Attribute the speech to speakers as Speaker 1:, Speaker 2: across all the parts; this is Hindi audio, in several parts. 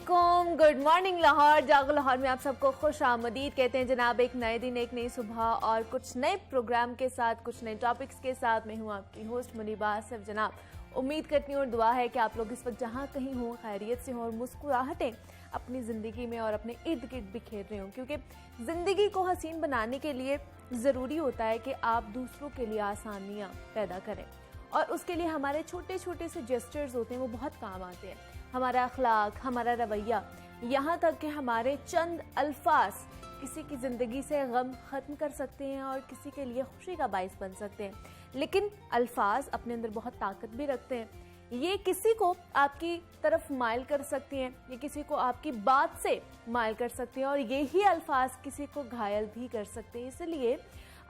Speaker 1: वालेकुम, गुड मॉर्निंग लाहौर। जागो लाहौर में आप सबको खुश आमदीद कहते हैं जनाब। एक नए दिन, एक नई सुबह और कुछ नए प्रोग्राम के साथ, कुछ नए टॉपिक्स के साथ मैं हूं आपकी होस्ट मुनीबा आसिफ जनाब। उम्मीद करती हूँ और दुआ है कि आप लोग इस वक्त जहाँ कहीं हों खैरियत से हों और मुस्कुराहटें अपनी ज़िंदगी में और अपने इर्द गिर्द बिखेर रहे हों, क्योंकि ज़िंदगी को हसीन बनाने के लिए ज़रूरी होता है कि आप दूसरों के लिए आसानियाँ पैदा करें और उसके लिए हमारे छोटे छोटे से जेस्चर्स होते हैं, वो बहुत काम आते हैं। हमारा अखलाक, हमारा रवैया, यहाँ तक कि हमारे चंद अल्फाज किसी की ज़िंदगी से गम ख़त्म कर सकते हैं और किसी के लिए खुशी का बाइस बन सकते हैं। लेकिन अल्फाज अपने अंदर बहुत ताकत भी रखते हैं। ये किसी को आपकी तरफ माइल कर सकती हैं, ये किसी को आपकी बात से माइल कर सकती हैं और यही अल्फाज किसी को घायल भी कर सकते हैं। इसलिए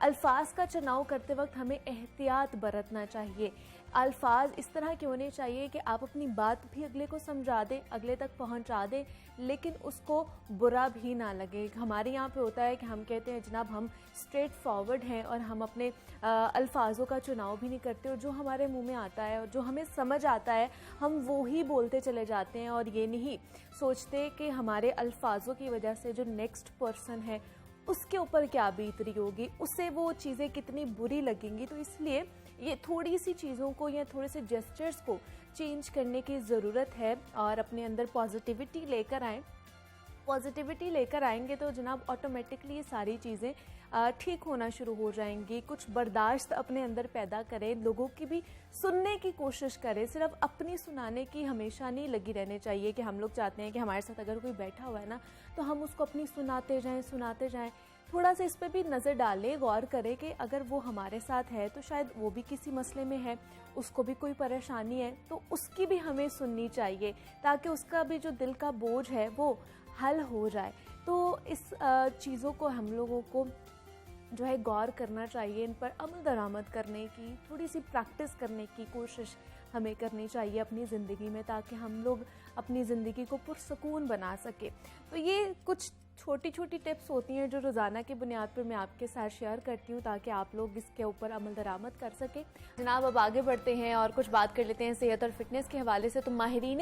Speaker 1: अल्फाज का चुनाव करते वक्त हमें एहतियात बरतना चाहिए। अल्फाज इस तरह के होने चाहिए कि आप अपनी बात भी अगले को समझा दें, अगले तक पहुंचा दें, लेकिन उसको बुरा भी ना लगे। हमारे यहाँ पे होता है कि हम कहते हैं जनाब हम स्ट्रेट फॉरवर्ड हैं और हम अपने अल्फाजों का चुनाव भी नहीं करते और जो हमारे मुंह में आता है और जो हमें समझ आता है हम वो ही बोलते चले जाते हैं और ये नहीं सोचते कि हमारे अल्फाजों की वजह से जो नेक्स्ट पर्सन है उसके ऊपर क्या बीत रही होगी, उससे वो चीज़ें कितनी बुरी लगेंगी। तो इसलिए ये थोड़ी सी चीज़ों को या थोड़े से जेस्चर्स को चेंज करने की ज़रूरत है और अपने अंदर पॉजिटिविटी लेकर आएँ। पॉजिटिविटी लेकर आएंगे तो जनाब ऑटोमेटिकली ये सारी चीज़ें ठीक होना शुरू हो जाएंगी। कुछ बर्दाश्त अपने अंदर पैदा करें, लोगों की भी सुनने की कोशिश करें। सिर्फ अपनी सुनाने की हमेशा नहीं लगी रहने चाहिए कि हम लोग चाहते हैं कि हमारे साथ अगर कोई बैठा हुआ है ना तो हम उसको अपनी सुनाते जाएं। थोड़ा सा इस पर भी नज़र डालें, गौर करें कि अगर वो हमारे साथ है तो शायद वो भी किसी मसले में है, उसको भी कोई परेशानी है, तो उसकी भी हमें सुननी चाहिए ताकि उसका भी जो दिल का बोझ है वो हल हो जाए। तो इस चीज़ों को हम लोगों को जो है गौर करना चाहिए, इन पर अमल दरामद करने की, थोड़ी सी प्रैक्टिस करने की कोशिश हमें करनी चाहिए अपनी ज़िंदगी में, ताकि हम लोग अपनी ज़िंदगी को पुरसकून बना सके। तो ये कुछ छोटी छोटी टिप्स होती हैं जो रोज़ाना की बुनियाद पर मैं आपके साथ शेयर करती हूँ ताकि आप लोग इसके ऊपर अमल दरामद कर सकें। जनाब अब आगे बढ़ते हैं और कुछ बात कर लेते हैं सेहत और फिटनेस के हवाले से। तो माहिरीन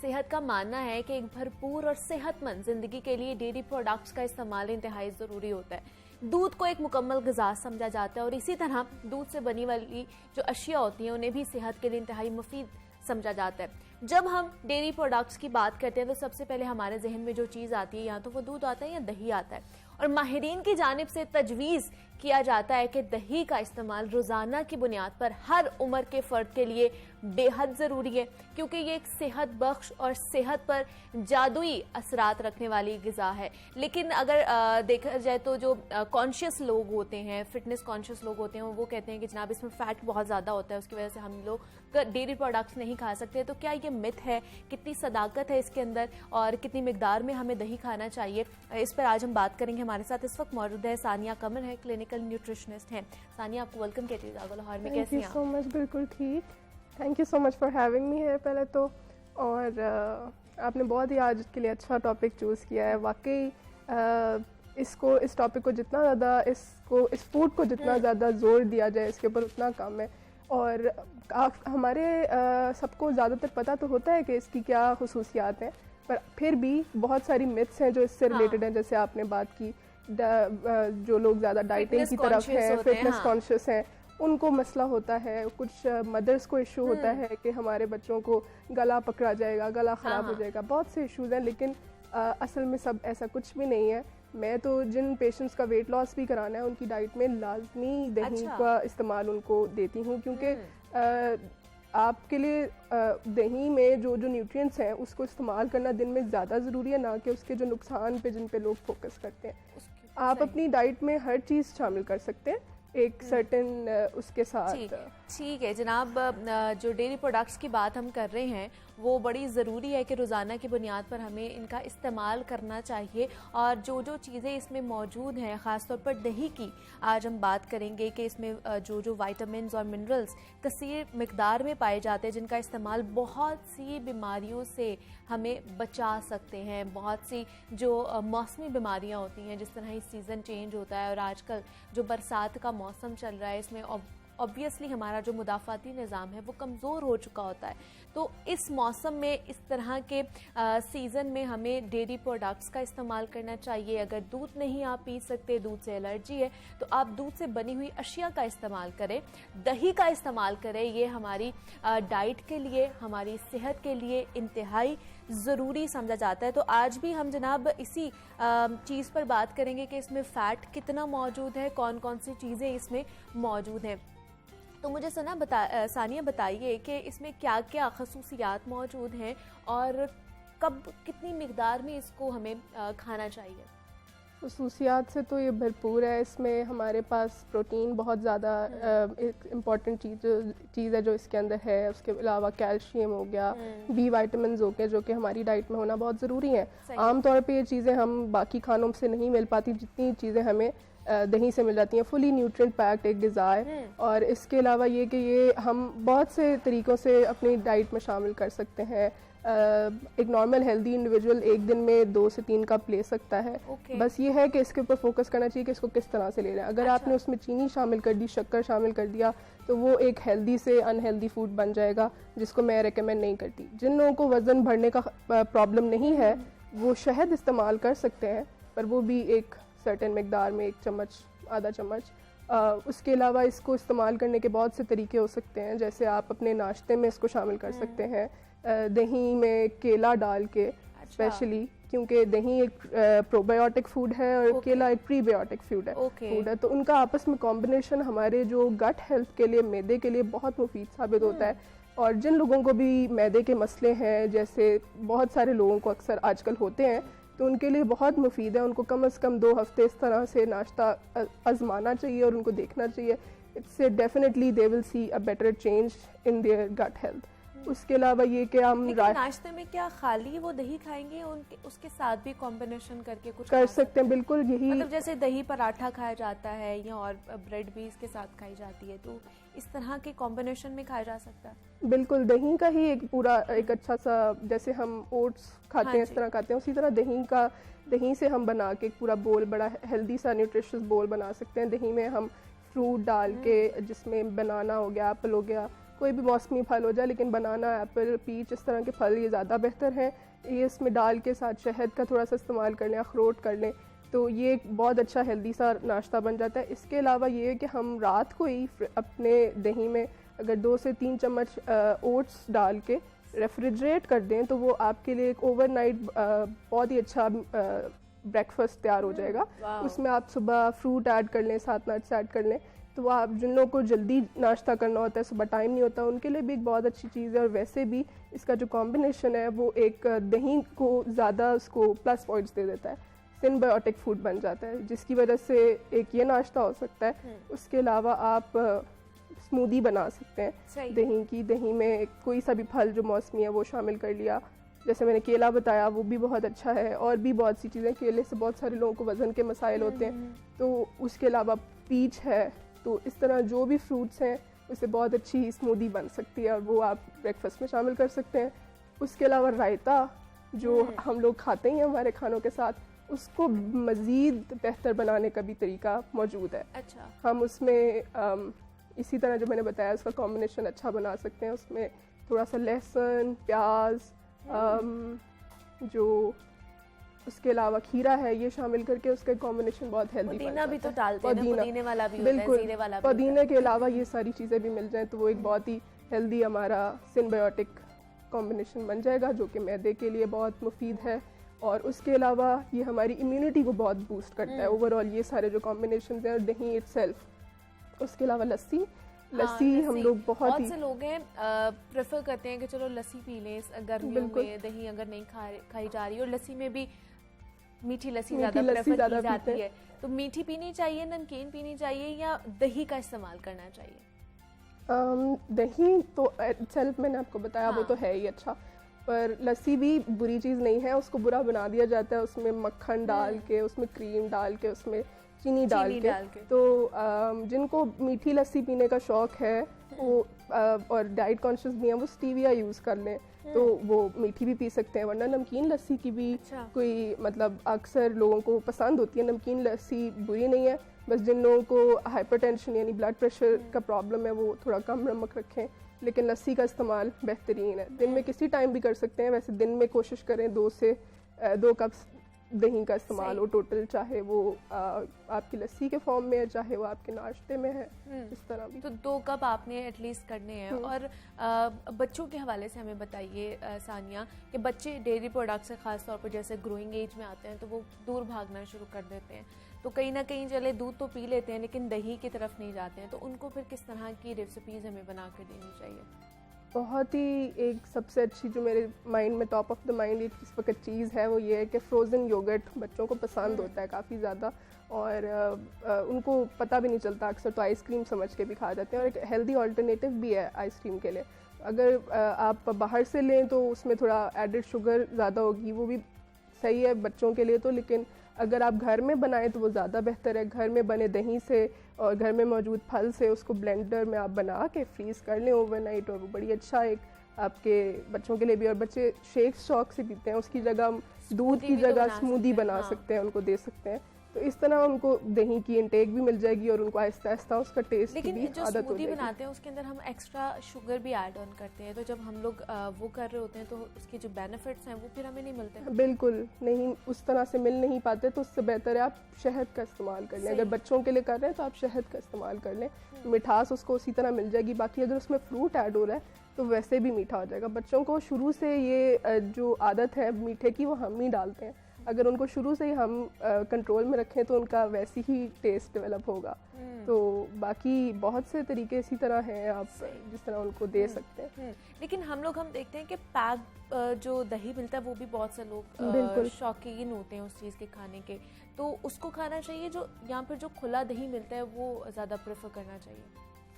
Speaker 1: सेहत का मानना है कि एक भरपूर और सेहतमंद ज़िंदगी के लिए डेयरी प्रोडक्ट्स का इस्तेमाल इंतहाई ज़रूरी होता है। दूध को एक मुकम्मल ग़िज़ा समझा जाता है और इसी तरह दूध से बनी वाली जो अशिया होती हैं उन्हें भी सेहत के लिए इंतहाई मुफीद समझा जाता है। जब हम डेयरी प्रोडक्ट्स की बात करते हैं तो सबसे पहले हमारे जहन में जो चीज़ आती है या तो वो दूध आता है या दही आता है और माहिरीन की जानिब से तजवीज़ किया जाता है कि दही का इस्तेमाल रोज़ाना की बुनियाद पर हर उम्र के फ़र्द के लिए बेहद ज़रूरी है, क्योंकि ये एक सेहत बख्श और सेहत पर जादुई असरात रखने वाली ग़िज़ा है। लेकिन अगर देखा जाए तो जो कॉन्शियस लोग होते हैं, फिटनेस कॉन्शियस लोग होते हैं, वो कहते हैं कि जनाब इसमें फ़ैट बहुत ज़्यादा होता है, उसकी वजह से हम लोग डेयरी प्रोडक्ट्स नहीं खा सकते। तो क्या ये मिथ है, कितनी सदाकत है इसके अंदर और कितनी मिकदार में हमें दही खाना चाहिए, इस पर आज हम बात करेंगे। हमारे साथ इस वक्त मौजूद है सानिया कमर है, क्लिनिकल न्यूट्रिशनिस्ट हैं। सानिया आपको वेलकम कहती हूँ लाहौर में, कैसी हैं आप?
Speaker 2: थैंक यू सो मच, बिल्कुल ठीक। Thank you so much for having me है पहले तो। और आपने बहुत ही आज के लिए अच्छा टॉपिक चूज़ किया है। वाकई इस टॉपिक को जितना ज़्यादा इस फूड को जितना ज़्यादा जोर दिया जाए इसके ऊपर उतना कम है। और हमारे सबको ज़्यादातर पता तो होता है कि इसकी क्या खुसूसियात हैं, पर फिर भी बहुत सारी मिथ्स हैं जो इससे रिलेटेड हैं। जैसे आपने बात की जो लोग ज़्यादा डाइटिंग की तरफ हैं, फिटनेस कॉन्शियस हैं, उनको मसला होता है। कुछ मदर्स को इशू होता है कि हमारे बच्चों को गला पकड़ा जाएगा, गला ख़राब हो जाएगा, बहुत से इश्यूज़ हैं। लेकिन असल में सब ऐसा कुछ भी नहीं है। मैं तो जिन पेशेंट्स का वेट लॉस भी कराना है उनकी डाइट में लाजमी दही का इस्तेमाल उनको देती हूँ, क्योंकि आपके लिए दही में जो न्यूट्रिएंट्स हैं उसको इस्तेमाल करना दिन में ज़्यादा ज़रूरी है, ना कि उसके जो नुकसान पे जिन पे लोग फोकस करते हैं। आप अपनी डाइट में हर चीज़ शामिल कर सकते हैं एक सर्टेन उसके साथ।
Speaker 1: ठीक है जनाब, जो डेयरी प्रोडक्ट्स की बात हम कर रहे हैं वो बड़ी ज़रूरी है कि रोज़ाना की बुनियाद पर हमें इनका इस्तेमाल करना चाहिए। और जो चीज़ें इसमें मौजूद हैं, ख़ासतौर पर दही की आज हम बात करेंगे कि इसमें जो विटामिन्स और मिनरल्स कसीर मिकदार में पाए जाते हैं, जिनका इस्तेमाल बहुत सी बीमारियों से हमें बचा सकते हैं। बहुत सी जो मौसमी बीमारियाँ होती हैं, जिस तरह इस सीज़न चेंज होता है और आजकल जो बरसात का मौसम चल रहा है इसमें ऑब्वियसली हमारा जो मुदाफ़ाती निज़ाम है वो कमज़ोर हो चुका होता है। तो इस मौसम में, इस तरह के सीज़न में हमें डेयरी प्रोडक्ट्स का इस्तेमाल करना चाहिए। अगर दूध नहीं आप पी सकते, दूध से एलर्जी है, तो आप दूध से बनी हुई अशिया का इस्तेमाल करें, दही का इस्तेमाल करें। ये हमारी डाइट के लिए, हमारी सेहत के लिए इंतहाई ज़रूरी समझा जाता है। तो आज भी हम जनाब इसी चीज़ पर बात करेंगे कि इसमें फ़ैट कितना मौजूद है, कौन कौन सी चीज़ें इसमें मौजूद हैं। तो मुझे सानिया बताइए कि इसमें क्या क्या खसूसियात मौजूद हैं और कब कितनी मिकदार में इसको हमें खाना चाहिए।
Speaker 2: खसूसियात से तो ये भरपूर है। इसमें हमारे पास प्रोटीन बहुत ज़्यादा एक इम्पॉर्टेंट चीज़ है जो इसके अंदर है। उसके अलावा कैल्शियम हो गया, बी विटामिन हो गए, जो कि हमारी डाइट में होना बहुत ज़रूरी है। आम तौर पे ये चीज़ें हम बाकी खानों से नहीं मिल पाती, जितनी चीज़ें हमें दही से मिल जाती हैं। फुली न्यूट्रिएंट पैक्ड एक ग़िज़ा है। और इसके अलावा ये कि ये हम बहुत से तरीक़ों से अपनी डाइट में शामिल कर सकते हैं। एक नॉर्मल हेल्दी इंडिविजुअल एक दिन में 2 से 3 कप ले सकता है। बस ये है कि इसके ऊपर फोकस करना चाहिए कि इसको किस तरह से ले रहे हैं। अगर आपने उसमें चीनी शामिल कर दी, शक्कर शामिल कर दिया, तो वो एक हेल्दी से अनहेल्दी फूड बन जाएगा, जिसको मैं रेकमेंड नहीं करती। जिन लोगों को वज़न बढ़ने का प्रॉब्लम नहीं है वो शहद इस्तेमाल कर सकते हैं, पर वो भी एक सर्टेन मिकदार में, 1 चम्मच, आधा चम्मच। उसके अलावा इसको इस्तेमाल करने के बहुत से तरीके हो सकते हैं। जैसे आप अपने नाश्ते में इसको शामिल कर सकते हैं, दही में केला डाल के, स्पेशली क्योंकि दही एक प्रोबायोटिक फूड है और केला एक प्रीबायोटिक फूड है। तो उनका आपस में कॉम्बिनेशन हमारे जो गट हेल्थ के लिए, मैदे के लिए बहुत मुफीद साबित होता है। और जिन लोगों को भी मैदे के मसले हैं, जैसे बहुत सारे लोगों को अक्सर आजकल होते हैं, तो उनके लिए बहुत मुफीद है। उनको कम से कम 2 हफ्ते इस तरह से नाश्ता आजमाना चाहिए और उनको देखना चाहिए। इससे definitely they will see a better change in their gut health. उसके अलावा ये कि हम
Speaker 1: नाश्ते में क्या खाली वो दही खाएंगे, उसके साथ भी कॉम्बिनेशन करके कुछ
Speaker 2: कर सकते हैं। बिल्कुल, यही
Speaker 1: मतलब जैसे दही पराठा खाया जाता है या और ब्रेड भी इसके साथ खाई जाती है, तो इस तरह के कॉम्बिनेशन में खाया जा सकता है।
Speaker 2: बिल्कुल, दही का ही एक पूरा एक अच्छा सा, जैसे हम ओट्स खाते हैं इस तरह खाते हैं, उसी तरह दही से हम बना के एक पूरा बोल, बड़ा हेल्दी सा न्यूट्रिशियस बोल बना सकते हैं। दही में हम फ्रूट डाल के, जिसमें बनाना हो गया, एप्पल हो गया, कोई भी मौसमी फल हो जाए, लेकिन बनाना, एप्पल, पीच, इस तरह के फल ये ज़्यादा बेहतर हैं। ये इसमें डाल के साथ शहद का थोड़ा सा इस्तेमाल कर लें, अखरोट कर लें, तो ये एक बहुत अच्छा हेल्दी सा नाश्ता बन जाता है। इसके अलावा ये है कि हम रात को ही अपने दही में अगर 2 से 3 चम्मच ओट्स डाल के रेफ्रिजरेट कर दें, तो वो आपके लिए एक ओवरनाइट बहुत ही अच्छा ब्रेकफास्ट तैयार हो जाएगा। उसमें आप सुबह फ्रूट ऐड कर लें, साथ नट्स ऐड कर लें, तो वो आप जिन लोगों को जल्दी नाश्ता करना होता है, सुबह टाइम नहीं होता, उनके लिए भी एक बहुत अच्छी चीज़ है। और वैसे भी इसका जो कॉम्बिनेशन है वो एक दही को ज़्यादा उसको प्लस पॉइंट्स दे देता है, सिम्बायोटिक फूड बन जाता है, जिसकी वजह से एक ये नाश्ता हो सकता है। उसके अलावा आप स्मूदी बना सकते हैं दही की। दही में कोई सा भी फल जो मौसमी है वो शामिल कर लिया, जैसे मैंने केला बताया, वो भी बहुत अच्छा है। और भी बहुत सी चीज़ें, केले से बहुत सारे लोगों को वज़न के मसाइल होते हैं, तो उसके अलावा पीच है। तो इस तरह जो भी फ्रूट्स हैं उससे बहुत अच्छी स्मूदी बन सकती है और वो आप ब्रेकफास्ट में शामिल कर सकते हैं। उसके अलावा रायता जो हम लोग खाते ही हैं हमारे खानों के साथ, उसको मज़ीद बेहतर बनाने का भी तरीका मौजूद है।
Speaker 1: अच्छा,
Speaker 2: हम उसमें इसी तरह जो मैंने बताया उसका कॉम्बिनेशन अच्छा बना सकते हैं। उसमें थोड़ा सा लहसुन, प्याज, जो उसके अलावा खीरा है, ये शामिल करके उसका कॉम्बिनेशन बहुत हेल्दी बन जाता है।
Speaker 1: भी तो डालते हैं, पुदीने वाला भी
Speaker 2: बिल्कुल,
Speaker 1: होता है, जीरे वाला भी
Speaker 2: पुदीने के अलावा ये सारी चीज़ें भी मिल जाएं तो वो एक बहुत ही हेल्दी हमारा सिम्बायोटिक कॉम्बिनेशन बन जाएगा, जो कि मैदे के लिए बहुत मुफीद है। और उसके अलावा ये हमारी इम्यूनिटी को बहुत बूस्ट करता है ओवरऑल, ये सारे जो कॉम्बिनेशन हैं। और दही इट्सेल्फ, उसके अलावा लस्सी हम लोग बहुत
Speaker 1: से लोग हैं प्रेफर करते हैं कि चलो लस्सी पी लें गर्मियों में, दही अगर नहीं खाई जा रही, और लस्सी में भी मीठी लस्सी ज़्यादा प्रेफर की जाती है। तो मीठी पीनी चाहिए, नमकीन पीनी चाहिए, या दही का इस्तेमाल करना चाहिए?
Speaker 2: दही तो सेल्फ मैंने आपको बताया, वो तो है ही अच्छा, पर लस्सी भी बुरी चीज़ नहीं है। उसको बुरा बना दिया जाता है उसमें मक्खन डाल के, उसमें क्रीम डाल के, उसमें चीनी डाल के। तो जिनको मीठी लस्सी पीने का शौक़ है वो और डाइट कॉन्शियस भी हैं, वो स्टीविया यूज़ कर लें। तो वो मीठी भी पी सकते हैं, वरना नमकीन लस्सी की भी कोई मतलब अक्सर लोगों को पसंद होती है। नमकीन लस्सी बुरी नहीं है, बस जिन लोगों को हाइपरटेंशन यानी ब्लड प्रेशर का प्रॉब्लम है वो थोड़ा कम नमक रखें, लेकिन लस्सी का इस्तेमाल बेहतरीन है। दिन में किसी टाइम भी कर सकते हैं, वैसे दिन में कोशिश करें 2 कप दही का इस्तेमाल हो टोटल, चाहे वो आपकी लस्सी के फॉर्म में है, चाहे वो आपके नाश्ते में है, इस तरह भी।
Speaker 1: तो 2 कप आपने एटलीस्ट करने हैं। और बच्चों के हवाले से हमें बताइए सानिया कि बच्चे डेयरी प्रोडक्ट से ख़ास तौर पर जैसे ग्रोइंग एज में आते हैं तो वो दूर भागना शुरू कर देते हैं, तो कहीं ना कहीं चले दूध तो पी लेते हैं लेकिन दही की तरफ नहीं जाते हैं, तो उनको फिर किस तरह की रेसिपीज़ हमें बना कर देनी चाहिए?
Speaker 2: बहुत ही एक सबसे अच्छी जो मेरे माइंड में टॉप ऑफ द माइंड एक इस वक्त चीज़ है वो ये है कि फ्रोज़न योगर्ट बच्चों को पसंद होता है काफ़ी ज़्यादा, और उनको पता भी नहीं चलता, अक्सर तो आइसक्रीम समझ के भी खा जाते हैं, और एक हेल्दी ऑल्टरनेटिव भी है आइसक्रीम के लिए। अगर आप बाहर से लें तो उसमें थोड़ा एडेड शुगर ज़्यादा होगी, वो भी सही है बच्चों के लिए तो, लेकिन अगर आप घर में बनाएं तो वो ज़्यादा बेहतर है। घर में बने दही से और घर में मौजूद फल से उसको ब्लेंडर में आप बना के फ्रीज़ कर लें ओवरनाइट, और वो बड़ी अच्छा एक आपके बच्चों के लिए भी, और बच्चे शेक शौक से पीते हैं, उसकी जगह दूध की जगह स्मूदी बना सकते हैं, उनको दे सकते हैं। तो इस तरह उनको दही की इंटेक भी मिल जाएगी और उनको आहिस्ता आहिस्ता उसका टेस्ट की भी आदत हो जाएगी।
Speaker 1: लेकिन जो स्मूदी बनाते हैं उसके अंदर हम एक्स्ट्रा शुगर भी ऐड ऑन करते हैं, तो जब हम लोग वो कर रहे होते हैं तो उसके जो बेनिफिट्स हैं वो फिर हमें नहीं मिलते।
Speaker 2: बिल्कुल नहीं, उस तरह से मिल नहीं पाते, तो उससे बेहतर है आप शहद का इस्तेमाल कर लें। अगर बच्चों के लिए कर रहे हैं तो आप शहद का इस्तेमाल कर लें, मिठास उसको उसी तरह मिल जाएगी। बाकी अगर उसमें फ्रूट ऐड हो रहा है तो वैसे भी मीठा हो जाएगा। बच्चों को शुरू से ये जो आदत है मीठे की वो हम ही डालते हैं, अगर उनको शुरू से ही हम कंट्रोल में रखें तो उनका वैसे ही टेस्ट डेवलप होगा। तो बाकी बहुत से तरीके इसी तरह हैं आप जिस तरह उनको दे सकते हैं।
Speaker 1: लेकिन हम देखते हैं कि पैक जो दही मिलता है वो भी बहुत से लोग शौकीन होते हैं उस चीज़ के खाने के, तो उसको खाना चाहिए जो यहाँ पर जो खुला दही मिलता है वो ज़्यादा प्रेफर करना चाहिए,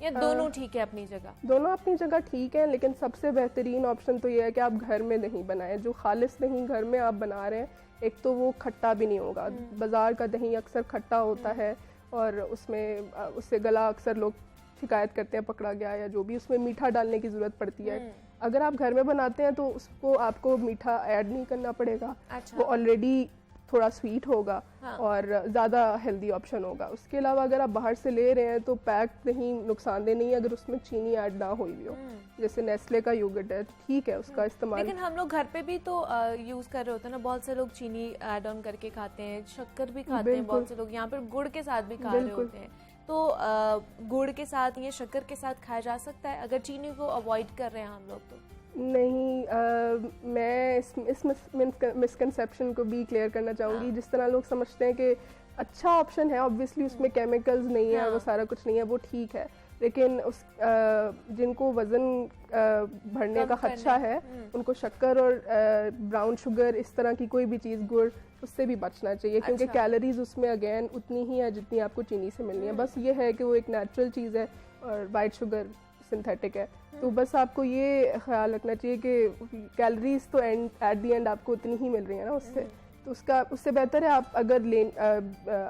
Speaker 1: या दोनों ठीक है अपनी जगह?
Speaker 2: दोनों अपनी जगह ठीक है, लेकिन सबसे बेहतरीन ऑप्शन तो ये है कि आप घर में दही बनाएं। जो खालिस दही घर में आप बना रहे हैं, एक तो वो खट्टा भी नहीं होगा। बाज़ार का दही अक्सर खट्टा होता है और उसमें उससे गला अक्सर लोग शिकायत करते हैं पकड़ा गया, या जो भी उसमें मीठा डालने की ज़रूरत पड़ती है। अगर आप घर में बनाते हैं तो उसको आपको मीठा ऐड नहीं करना पड़ेगा। वो ऑलरेडी थोड़ा स्वीट होगा और ज़्यादा हेल्दी ऑप्शन होगा। उसके अलावा अगर आप बाहर से ले रहे हैं तो पैक दही नुकसानदेह नहीं है अगर उसमें चीनी ऐड ना हुई हो। जैसे नेस्ले का योगर्ट है, ठीक है उसका इस्तेमाल।
Speaker 1: लेकिन हम लोग घर पे भी तो यूज़ कर रहे होते हैं ना, बहुत से लोग चीनी ऐड ऑन करके खाते हैं, शक्कर भी खाते हैं, बहुत से लोग यहाँ पर गुड़ के साथ भी खा रहे होते हैं। तो गुड़ के साथ या शक्कर के साथ खाया जा सकता है अगर चीनी को अवॉइड कर रहे हैं हम लोग? तो
Speaker 2: नहीं, मैं इस मिसकंसेप्शन को भी क्लियर करना चाहूँगी। जिस तरह लोग समझते हैं कि अच्छा ऑप्शन है, ऑब्वियसली उसमें केमिकल्स नहीं है, वो सारा कुछ नहीं है, वो ठीक है, लेकिन उस जिनको वज़न बढ़ने का खदशा है उनको शक्कर और ब्राउन शुगर इस तरह की कोई भी चीज़, गुड़, उससे भी बचना चाहिए। क्योंकि कैलोरीज उसमें अगेन उतनी ही है जितनी आपको चीनी से मिलनी है। बस ये है कि वो एक नेचुरल चीज़ है और वाइट शुगर सिंथेटिक है। तो बस आपको ये ख्याल रखना चाहिए कि कैलोरीज तो एट द एंड आपको उतनी ही मिल रही है ना उससे। तो उससे बेहतर है आप अगर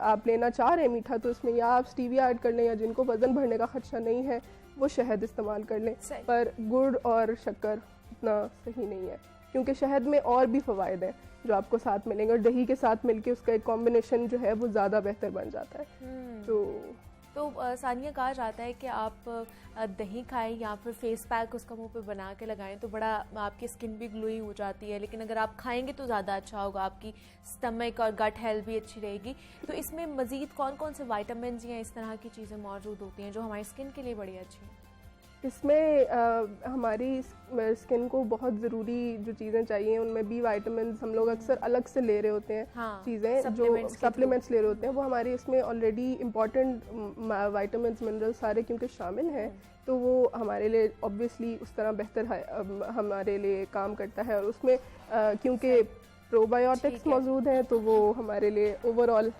Speaker 2: आप लेना चाह रहे हैं मीठा तो उसमें या आप स्टीविया ऐड कर लें, या जिनको वज़न बढ़ने का खदशा नहीं है वो शहद इस्तेमाल कर लें। पर गुड़ और शक्कर इतना सही नहीं है, क्योंकि शहद में और भी फ़वाइद हैं जो आपको साथ मिलेंगे, और दही के साथ मिलके उसका एक कॉम्बिनेशन जो है वो ज़्यादा बेहतर बन जाता है।
Speaker 1: तो सानिया, कहा जाता है कि आप दही खाएं या फिर फेस पैक उसका मुंह पे बना के लगाएं तो बड़ा आपकी स्किन भी ग्लोइंग हो जाती है, लेकिन अगर आप खाएंगे तो ज़्यादा अच्छा होगा, आपकी स्टमक और गट हेल्थ भी अच्छी रहेगी। तो इसमें मज़ीद कौन कौन से विटामिन्स या इस तरह की चीज़ें मौजूद होती हैं जो हमारी स्किन के लिए बड़ी अच्छी हैं?
Speaker 2: इसमें हमारी स्किन को बहुत ज़रूरी जो चीज़ें चाहिए उनमें बी विटामिन्स हम लोग अक्सर अलग से ले रहे होते हैं। चीज़ें जो सप्लीमेंट्स ले रहे होते हैं वो हमारे इसमें ऑलरेडी इम्पॉर्टेंट विटामिन्स मिनरल्स सारे क्योंकि शामिल हैं, तो वो हमारे लिए ऑब्वियसली उस तरह बेहतर हमारे लिए काम करता है। और उसमें क्योंकि प्रोबायोटिक्स मौजूद हैं तो वो हमारे लिए ओवरऑल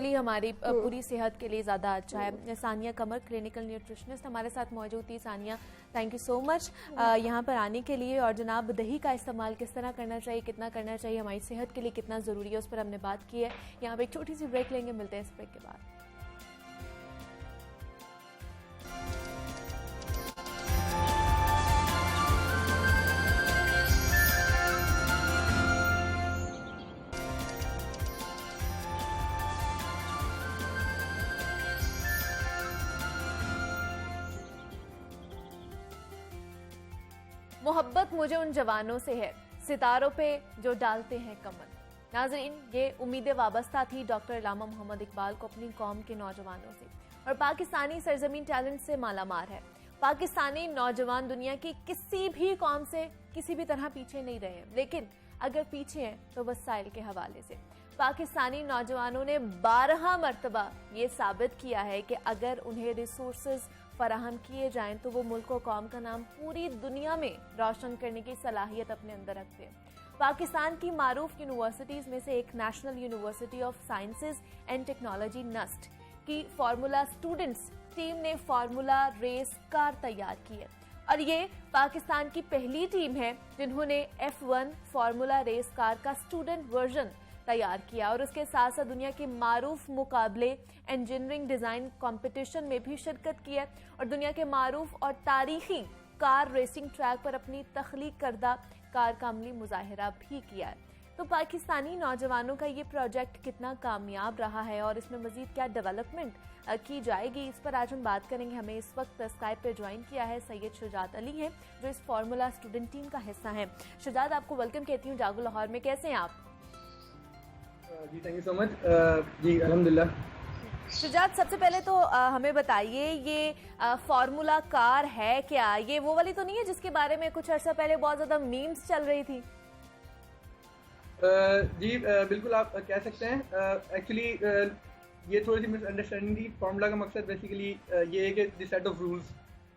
Speaker 1: ही हमारी पूरी सेहत के लिए ज़्यादा अच्छा है। सानिया कमर, क्लिनिकल न्यूट्रिशनिस्ट, हमारे साथ मौजूद थी। Sania, thank you so much यहाँ पर आने के लिए। और जनाब, दही का इस्तेमाल किस तरह करना चाहिए, कितना करना चाहिए, हमारी सेहत के लिए कितना ज़रूरी है, उस पर हमने बात की है। यहाँ पर एक छोटी सी ब्रेक लेंगे, मिलते हैं इस ब्रेक के बाद। मोहब्बत मुझे उन जवानों से है, सितारों पे जो डालते हैं कमर। नाज़रीन, ये उम्मीदें वाबस्ता थी डॉक्टर अल्लामा मोहम्मद इकबाल को अपनी कौम के नौजवानों से, और पाकिस्तानी सरजमीन टैलेंट से मालामाल है। पाकिस्तानी नौजवान दुनिया की किसी भी कौम से किसी भी तरह पीछे नहीं रहे, लेकिन अगर पीछे हैं तो वसाइल के हवाले से। पाकिस्तानी नौजवानों ने 12 मरतबा ये साबित किया है कि अगर उन्हें रिसोर्सेज फराहम किए जाएं तो वो मुल्क और कौम का नाम पूरी दुनिया में रोशन करने की सलाहियत अपने अंदर रखते हैं। पाकिस्तान की मारूफ यूनिवर्सिटीज़ में से एक National University of Sciences and Technology NUST की फार्मूला स्टूडेंट्स टीम ने फार्मूला रेस कार तैयार की है, और ये पाकिस्तान की पहली टीम है जिन्होंने F1 फार्मूला रेस कार का स्टूडेंट वर्जन तैयार किया, और उसके साथ साथ दुनिया के मारूफ मुकाबले इंजीनियरिंग डिज़ाइन कंपटीशन में भी शिरकत की है, और दुनिया के मारूफ और तारीखी कार रेसिंग ट्रैक पर अपनी तख्लीक करदा कार का अमली मुजाहिरा भी किया है। तो पाकिस्तानी नौजवानों का ये प्रोजेक्ट कितना कामयाब रहा है और इसमें मजीद क्या डेवलपमेंट की जाएगी, इस पर आज हम बात करेंगे। हमें इस वक्त स्काइप पे ज्वाइन किया है सैयद शुजात अली हैं, जो इस फार्मूला स्टूडेंट टीम का हिस्सा हैं। शुजात, आपको वेलकम कहती हूँ जागो लाहौर में। कैसे हैं आप?
Speaker 3: जी थैंक यू सो मच। जी अल्हम्दुलिल्लाह।
Speaker 1: शुजात, सबसे पहले तो हमें बताइए ये फार्मूला कार है क्या? ये वो वाली तो नहीं है जिसके बारे में कुछ अर्सा पहले बहुत ज़्यादा मीम्स चल रही थी?
Speaker 3: जी बिल्कुल आप कह सकते हैं। एक्चुअली ये थोड़ी सी मिसअंडरस्टैंडिंग थी। फार्मूला का मकसद बेसिकली ये है कि दिस सेट ऑफ रूल्स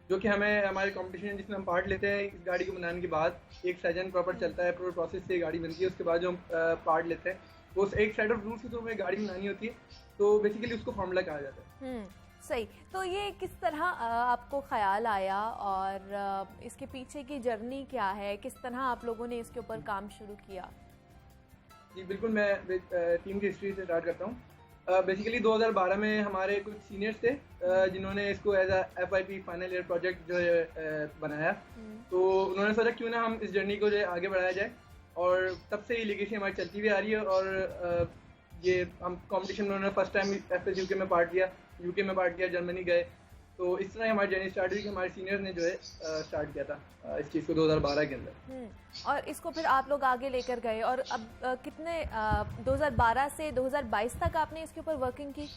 Speaker 3: जो कि हमें हमारे कंपटीशन जिसमें हम पार्ट लेते हैं, इस गाड़ी को बनाने के बाद एक सेशन प्रॉपर चलता है, पूरे प्रोसेस से गाड़ी बनती है। उसके बाद जो हम पार्ट लेते हैं उस एक सेट ऑफ रूल्स की तो हमें गाड़ी बनानी होती है, तो बेसिकली उसको फार्मूला कहा जाता है।
Speaker 1: सही। तो ये किस तरह आपको ख्याल आया और इसके पीछे की जर्नी क्या है, किस तरह आप लोगों ने इसके ऊपर काम शुरू किया?
Speaker 3: जी बिल्कुल, मैं टीम की हिस्ट्री से स्टार्ट करता हूँ। बेसिकली 2012 में हमारे कुछ सीनियर्स थे जिन्होंने इसको as a FIP final year project जो है बनाया। तो उन्होंने सोचा क्यों ना हम इस जर्नी को जो है आगे बढ़ाया जाए, और तब से ये लीगेसी हमारी चलती हुई आ रही है। और ये हम कंपटीशन में उन्होंने फर्स्ट टाइम FS UK में पार्ट लिया, UK में पार्ट किया, जर्मनी गए। तो इस तरह हमारी जर्नी स्टार्ट हुई कि हमारे सीनियर ने जो है स्टार्ट किया था इस चीज़ को 2012 के अंदर।
Speaker 1: और इसको फिर आप लोग आगे लेकर गए, और अब कितने 2012 से 2022 तक आपने इसके ऊपर वर्किंग की?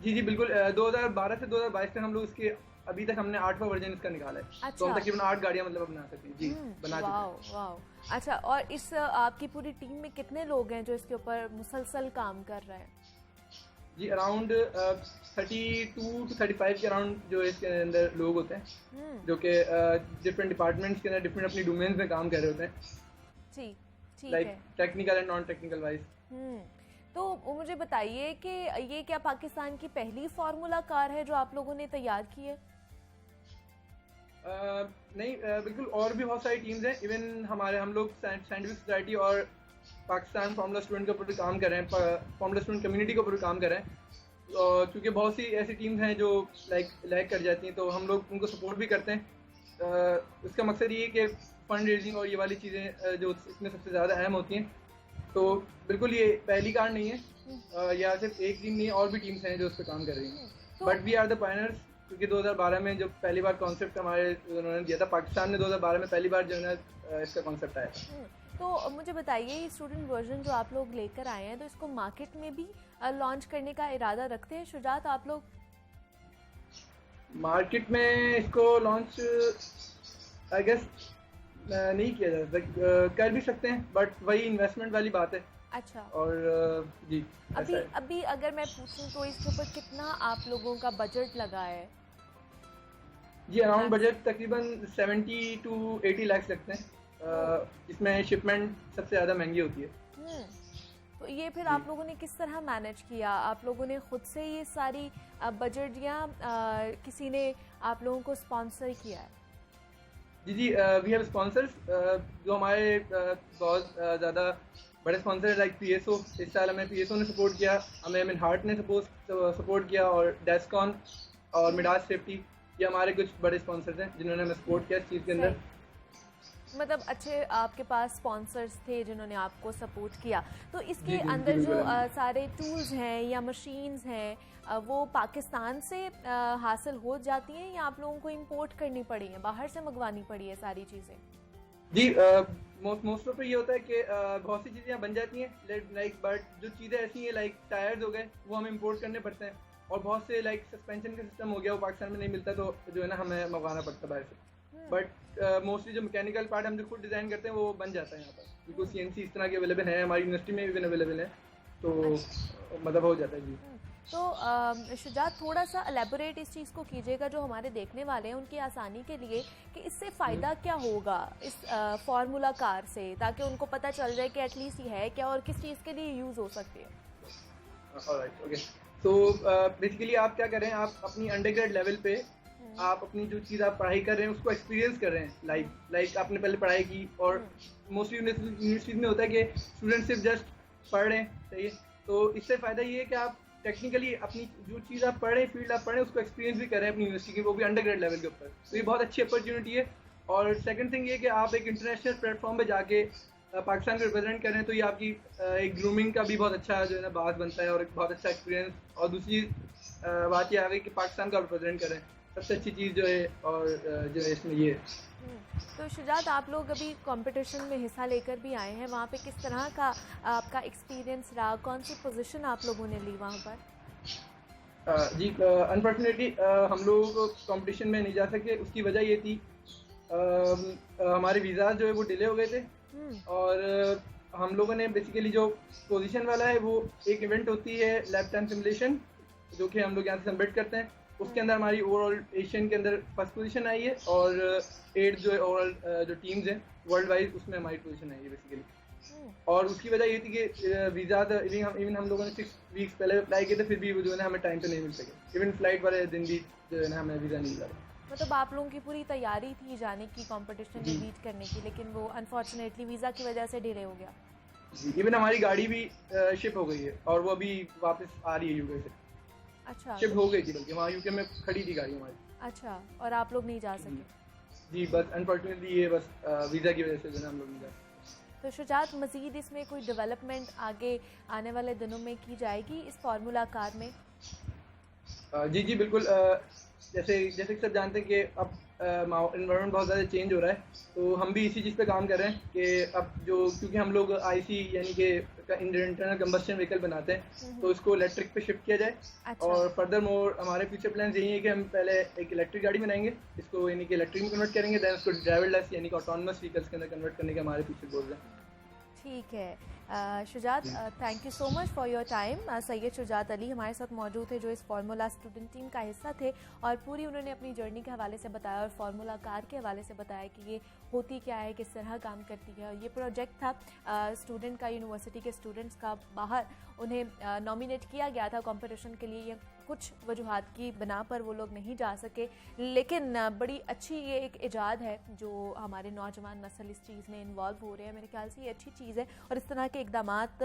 Speaker 3: जी जी बिल्कुल, 2012 से 2022 तक हम लोग इसके अभी तक हमने 8वां वर्जन इसका निकाला है।
Speaker 1: अच्छा।
Speaker 3: तो हम तकरीबन 8 गाड़ियाँ मतलब बना सकते हैं। जी बना चुके हैं।
Speaker 1: वाह। अच्छा, और इस आपकी पूरी टीम में कितने लोग हैं जो इसके ऊपर मुसलसल काम कर रहे हैं?
Speaker 3: जी अराउंड 32 to 35 के अराउंड जो इसके अंदर लोग होते हैं, जो कि डिफरेंट डिपार्टमेंट्स के अंदर डिफरेंट अपनी डोमेन्स में काम कर रहे होते हैं।
Speaker 1: जी ठीक
Speaker 3: लाइक
Speaker 1: है।
Speaker 3: Technical and non technical wise.
Speaker 1: तो मुझे बताइए कि ये क्या पाकिस्तान की पहली फार्मूला कार है जो आप लोगों ने तैयार की है?
Speaker 3: नहीं, बिल्कुल और भी बहुत सारी टीम्स हैं। इवन हम लोग साइंटिफिक सोसाइटी और पाकिस्तान फार्मूला स्टूडेंट के ऊपर काम कर रहे हैं, फार्मूला स्टूडेंट कम्युनिटी के ऊपर काम कर रहे हैं। क्योंकि बहुत सी ऐसी टीम्स हैं जो लैग कर जाती हैं, तो हम लोग उनको सपोर्ट भी करते हैं। इसका मकसद ये है कि फंड रेजिंग और ये वाली चीज़ें जो इसमें सबसे ज़्यादा अहम होती हैं। तो बिल्कुल ये पहली कार नहीं है, या सिर्फ एक टीम नहीं है, और भी टीम्स हैं जो उस पर काम कर रही हैं। बट वी आर द पायनर्स, क्योंकि 2012 में जब पहली बार कॉन्सेप्ट हमारे उन्होंने दिया था, पाकिस्तान में 2012 में पहली बार जो है इसका कॉन्सेप्ट आया।
Speaker 1: तो मुझे बताइए, ये स्टूडेंट वर्जन जो आप लोग लेकर आए हैं, तो इसको मार्केट में भी लॉन्च करने का इरादा रखते हैं शुजात आप लोग?
Speaker 3: मार्केट में इसको लॉन्च आई गेस नहीं किया जा सकता, कर भी सकते हैं, बट वही इन्वेस्टमेंट वाली बात है।
Speaker 1: अच्छा।
Speaker 3: और जी
Speaker 1: अभी अगर मैं पूछूं तो इसके ऊपर कितना आप लोगों का बजट लगा है?
Speaker 3: जी अराउंड बजट तकरीबन 70 to 80 लाख लगते हैं। इसमें शिपमेंट सबसे ज़्यादा महंगी होती है।
Speaker 1: तो ये फिर आप लोगों ने किस तरह मैनेज किया? आप लोगों ने खुद से ये सारी बजट, या किसी ने आप लोगों को स्पॉन्सर किया है?
Speaker 3: जी वी हैव स्पॉन्सर्स जो हमारे बहुत ज़्यादा बड़े स्पॉन्सर लाइक PSO। इस साल हमें PSO ने सपोर्ट किया, हमें मिन हार्ट ने सपोर्ट किया, और डेस्कॉन और मिडास सेफ्टी, ये हमारे कुछ बड़े स्पॉन्सर्स हैं जिन्होंने हमें सपोर्ट किया इस चीज़ के अंदर।
Speaker 1: मतलब अच्छे आपके पास स्पॉन्सर्स थे जिन्होंने आपको सपोर्ट किया, तो इसके
Speaker 3: जी, जी,
Speaker 1: अंदर जो
Speaker 3: बिल्कुल।
Speaker 1: सारे टूल्स हैं या मशीन्स हैं वो पाकिस्तान से हासिल हो जाती हैं या आप लोगों को इंपोर्ट करनी पड़ी है, बाहर से मंगवानी पड़ी है सारी चीज़ें?
Speaker 3: जी, मोस्ट ऑफ ये होता है कि बहुत सी चीज़ें यहाँ बन जाती हैं लाइक, बट जो चीज़ें ऐसी हैं लाइक टायर्स हो गए वो हमें इंपोर्ट करने पड़ते हैं, और बहुत से लाइक सस्पेंशन का सिस्टम हो गया वो पाकिस्तान में नहीं मिलता, तो जो है ना हमें मंगवाना पड़ता है बाहर से। बट मोस्टली जो मैकेनिकल पार्ट हम जो खुद डिज़ाइन करते हैं वो बन जाता है यहाँ पर, बिल्कुल CNC इस तरह के अवेलेबल है, हमारी यूनिवर्सिटी में भी अवेलेबल है, तो मतलब हो जाता है जी।
Speaker 1: तो शुजात थोड़ा सा एलेबोरेट इस चीज़ को कीजिएगा जो हमारे देखने वाले हैं उनकी आसानी के लिए, कि इससे फ़ायदा क्या होगा इस फार्मूला कार से, ताकि उनको पता चल जाए कि एटलीस्ट ये है क्या और किस चीज़ के लिए यूज़ हो सकती है।
Speaker 3: Alright, okay. तो बेसिकली आप क्या कर रहे हैं, आप अपनी अंडरग्रेड लेवल पे आप अपनी जो चीज़ आप पढ़ाई कर रहे हैं उसको एक्सपीरियंस कर रहे हैं, लाइक आपने पहले पढ़ाई की, और मोस्टली यूनिवर्सिटीज में होता है कि स्टूडेंट सिर्फ जस्ट पढ़ रहे हैं, सही है, तो इससे फ़ायदा ये है कि आप टेक्निकली अपनी जो चीज़ आप पढ़ रहे हैं, फील्ड आप पढ़ रहे हैं, उसको एक्सपीरियंस भी कर रहे हैं अपनी यूनिवर्सिटी की, वो भी अंडरग्रेड लेवल के ऊपर, तो ये बहुत अच्छी अपॉर्चुनिटी है। और सेकंड थिंग ये कि आप एक इंटरनेशनल प्लेटफॉर्म पे जाके पाकिस्तान को रिप्रेजेंट कर रहे हैं, तो ये आपकी एक ग्रूमिंग का भी बहुत अच्छा जो है ना बात बनता है, और एक बहुत अच्छा एक्सपीरियंस, और दूसरी बात ये आ गई कि पाकिस्तान का रिप्रेजेंट कर रहे हैं, सबसे अच्छी चीज़ जो है, और जो है इसमें ये है।
Speaker 1: तो शुजात, आप लोग अभी कंपटीशन में हिस्सा लेकर भी आए हैं, वहाँ पे किस तरह का आपका एक्सपीरियंस रहा, कौन सी पोजीशन आप लोगों ने ली वहाँ पर?
Speaker 3: जी, अनफॉर्चुनेटली हम लोग कंपटीशन में नहीं जा सके, उसकी वजह ये थी हमारे वीज़ा जो है वो डिले हो गए थे, और हम लोगों ने बेसिकली जो पोजीशन वाला है वो एक इवेंट होती है लैब टाइम सिमुलेशन, जो कि हम लोग यहाँ से सबमिट करते हैं, उसके अंदर हमारी ओवरऑल एशियन के अंदर फर्स्ट पोजीशन आई है, और 8 जो है ओवरऑल जो टीम्स हैं वर्ल्ड वाइज उसमें हमारी पोजीशन आई है बेसिकली। और उसकी वजह ये थी कि वीज़ा इवन हम लोगों ने 6 वीक्स पहले अप्लाई किए थे, फिर भी वो जो है ना हमें टाइम पे नहीं मिल सके, इवन फ्लाइट वाले दिन भी जो है ना हमें वीज़ा नहीं मिला।
Speaker 1: मतलब आप लोगों की पूरी तैयारी थी जाने की कंपटीशन में बीट करने की, लेकिन वो अनफॉर्चुनेटली वीज़ा की वजह से डिले हो गया।
Speaker 3: इवन हमारी गाड़ी भी शिप हो गई है, और वो अभी वापस आ रही है यूके से।
Speaker 1: अच्छा,
Speaker 3: शिप हो गई थी, बल्कि वहाँ यूके में खड़ी थी गाड़ी हमारी।
Speaker 1: अच्छा, और आप लोग नहीं जा सके?
Speaker 3: जी, बस अनफॉर्चुनेटली ये बस वीज़ा की वजह से जो है हम लोग नहीं जा सके।
Speaker 1: तो शुजात, मज़ीद इसमें कोई डेवलपमेंट आगे आने वाले दिनों में की जाएगी इस फार्मूला कार में?
Speaker 3: जी जी बिल्कुल, जैसे जैसे कि सब जानते हैं कि अब एनवायरनमेंट बहुत ज़्यादा चेंज हो रहा है, तो हम भी इसी चीज़ पे काम कर रहे हैं कि अब जो, क्योंकि हम लोग IC यानी कि इंटरनल कंबस्शन व्हीकल बनाते हैं, तो इसको इलेक्ट्रिक पे शिफ्ट किया जाए।
Speaker 1: अच्छा।
Speaker 3: और फर्दर मोर हमारे फ्यूचर प्लान यही है कि हम पहले एक इलेक्ट्रिक गाड़ी बनाएंगे, इसको यानी कि इलेक्ट्रिक में कन्वर्ट करेंगे, देन उसको ड्राइवरलेस यानी कि ऑटोनमस व्हीकल्स के अंदर कन्वर्ट करने के हमारे फ्यूचर गोल्स हैं।
Speaker 1: ठीक है, Shujaat, thank you so much for your time. Syed Shujaat Ali हमारे साथ मौजूद थे, जो इस फार्मूला स्टूडेंट टीम का हिस्सा थे, और पूरी उन्होंने अपनी जर्नी के हवाले से बताया और फार्मूला कार के हवाले से बताया कि ये होती क्या है, किस तरह काम करती है। और ये प्रोजेक्ट था स्टूडेंट का, यूनिवर्सिटी के स्टूडेंट्स का, बाहर उन्हें नॉमिनेट किया गया था कंपटीशन के लिए, कुछ वजूहात की बिना पर वो लोग नहीं जा सके, लेकिन बड़ी अच्छी ये एक इजाद है जो हमारे नौजवान नस्ल इस चीज़ में इन्वॉल्व हो रहे हैं। मेरे ख्याल से ये अच्छी चीज़ है, और इस तरह के इक़दामात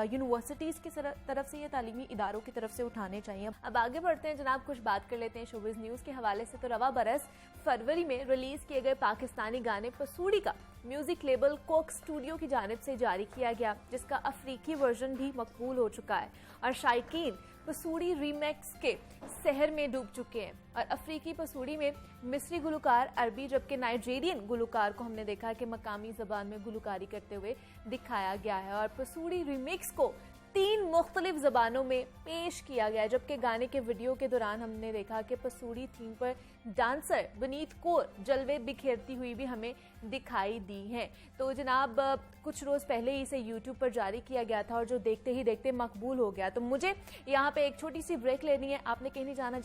Speaker 1: यूनिवर्सिटीज़ की तरफ से, या तालीमी इदारों की तरफ से उठाने चाहिए। अब आगे बढ़ते हैं जनाब, कुछ बात कर लेते हैं शोबिज़ न्यूज़ के हवाले से। तो रवा बरस फरवरी में रिलीज़ किए गए पाकिस्तानी गाने पसूड़ी का म्यूज़िक लेबल कोक स्टूडियो की जानिब से जारी किया गया, जिसका अफ्रीकी वर्जन भी मकबूल हो चुका है, और शायकीन पसूड़ी रीमेक्स के सहर में डूब चुके हैं। और अफ्रीकी पसूड़ी में मिस्री गुलकार अरबी, जबकि नाइजीरियन गुलकार को हमने देखा कि मकामी ज़बान में गुलकारी करते हुए दिखाया गया है। और पसूड़ी रीमिक्स को 3 मुख्तलिफ ज़बानों में पेश किया गया है, जबकि गाने के वीडियो के दौरान हमने देखा कि पसूड़ी थीम पर डांसर बनीत कौर जलवे बिखेरती हुई भी हमें दिखाई दी हैं। तो जनाब, कुछ रोज़ पहले ही इसे यूट्यूब पर जारी किया गया था, और जो देखते ही देखते मकबूल हो गया। तो मुझे यहाँ पे एक छोटी सी ब्रेक लेनी है, आपने कहीं नहीं जाना।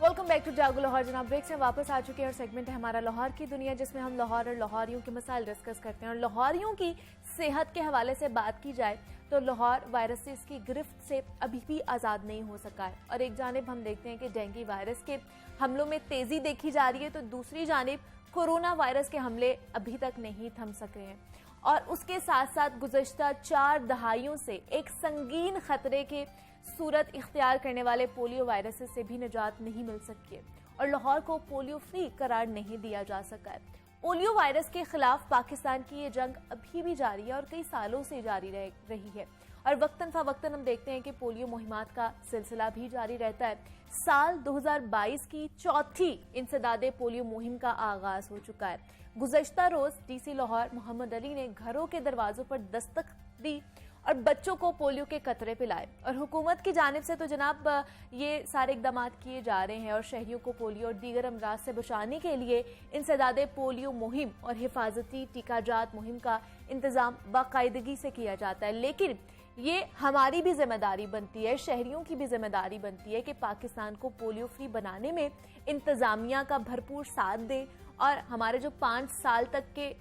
Speaker 1: वेलकम बैक टू जागो लाहौर। जनाब, ब्रेक से वापस आ चुके हैं, और सेगमेंट है हमारा लाहौर की दुनिया, जिसमें हम लाहौर और लाहौरियों के मसाइल डिस्कस करते हैं। और लाहौरियों की सेहत के हवाले से बात की जाए तो लाहौर वायरस से, इसकी गिरफ्त से अभी भी आज़ाद नहीं हो सका है। और एक जानिब हम देखते हैं कि डेंगू वायरस के हमलों में तेज़ी देखी जा रही है, तो दूसरी जानिब कोरोना वायरस के हमले अभी तक नहीं थम सके हैं। और उसके साथ साथ गुज़श्ता 4 दहाइयों से एक संगीन खतरे के सूरत इख्तियार करने वाले पोलियो वायरस से भी निजात नहीं मिल सकी है और लाहौर को पोलियो फ्री करार नहीं दिया जा सका है। पोलियो वायरस के खिलाफ पाकिस्तान की ये जंग अभी भी जारी है और कई सालों से जारी रही है और वक्तन फ़वक्तन हम देखते हैं कि पोलियो मुहिमात का सिलसिला भी जारी रहता है। साल 2022 की चौथी इंसदादे पोलियो मुहिम का आगाज हो चुका है। गुज़श्ता रोज डीसी लाहौर मोहम्मद अली ने घरों के दरवाजों पर दस्तक दी और बच्चों को पोलियो के कतरे पिलाए और हुकूमत की जानिब से तो जनाब ये सारे इकदाम किए जा रहे हैं और शहरियों को पोलियो और दीगर अमराज से बचाने के लिए इंसदादे पोलियो मुहिम और हिफाजती टीकाजात मुहिम का इंतजाम बाकायदगी से किया जाता है। लेकिन ये हमारी भी जिम्मेदारी बनती है, शहरियों की भी जिम्मेदारी बनती है कि पाकिस्तान को पोलियो फ्री बनाने में इंतजामिया का भरपूर साथ दें और हमारे जो 5 साल तक के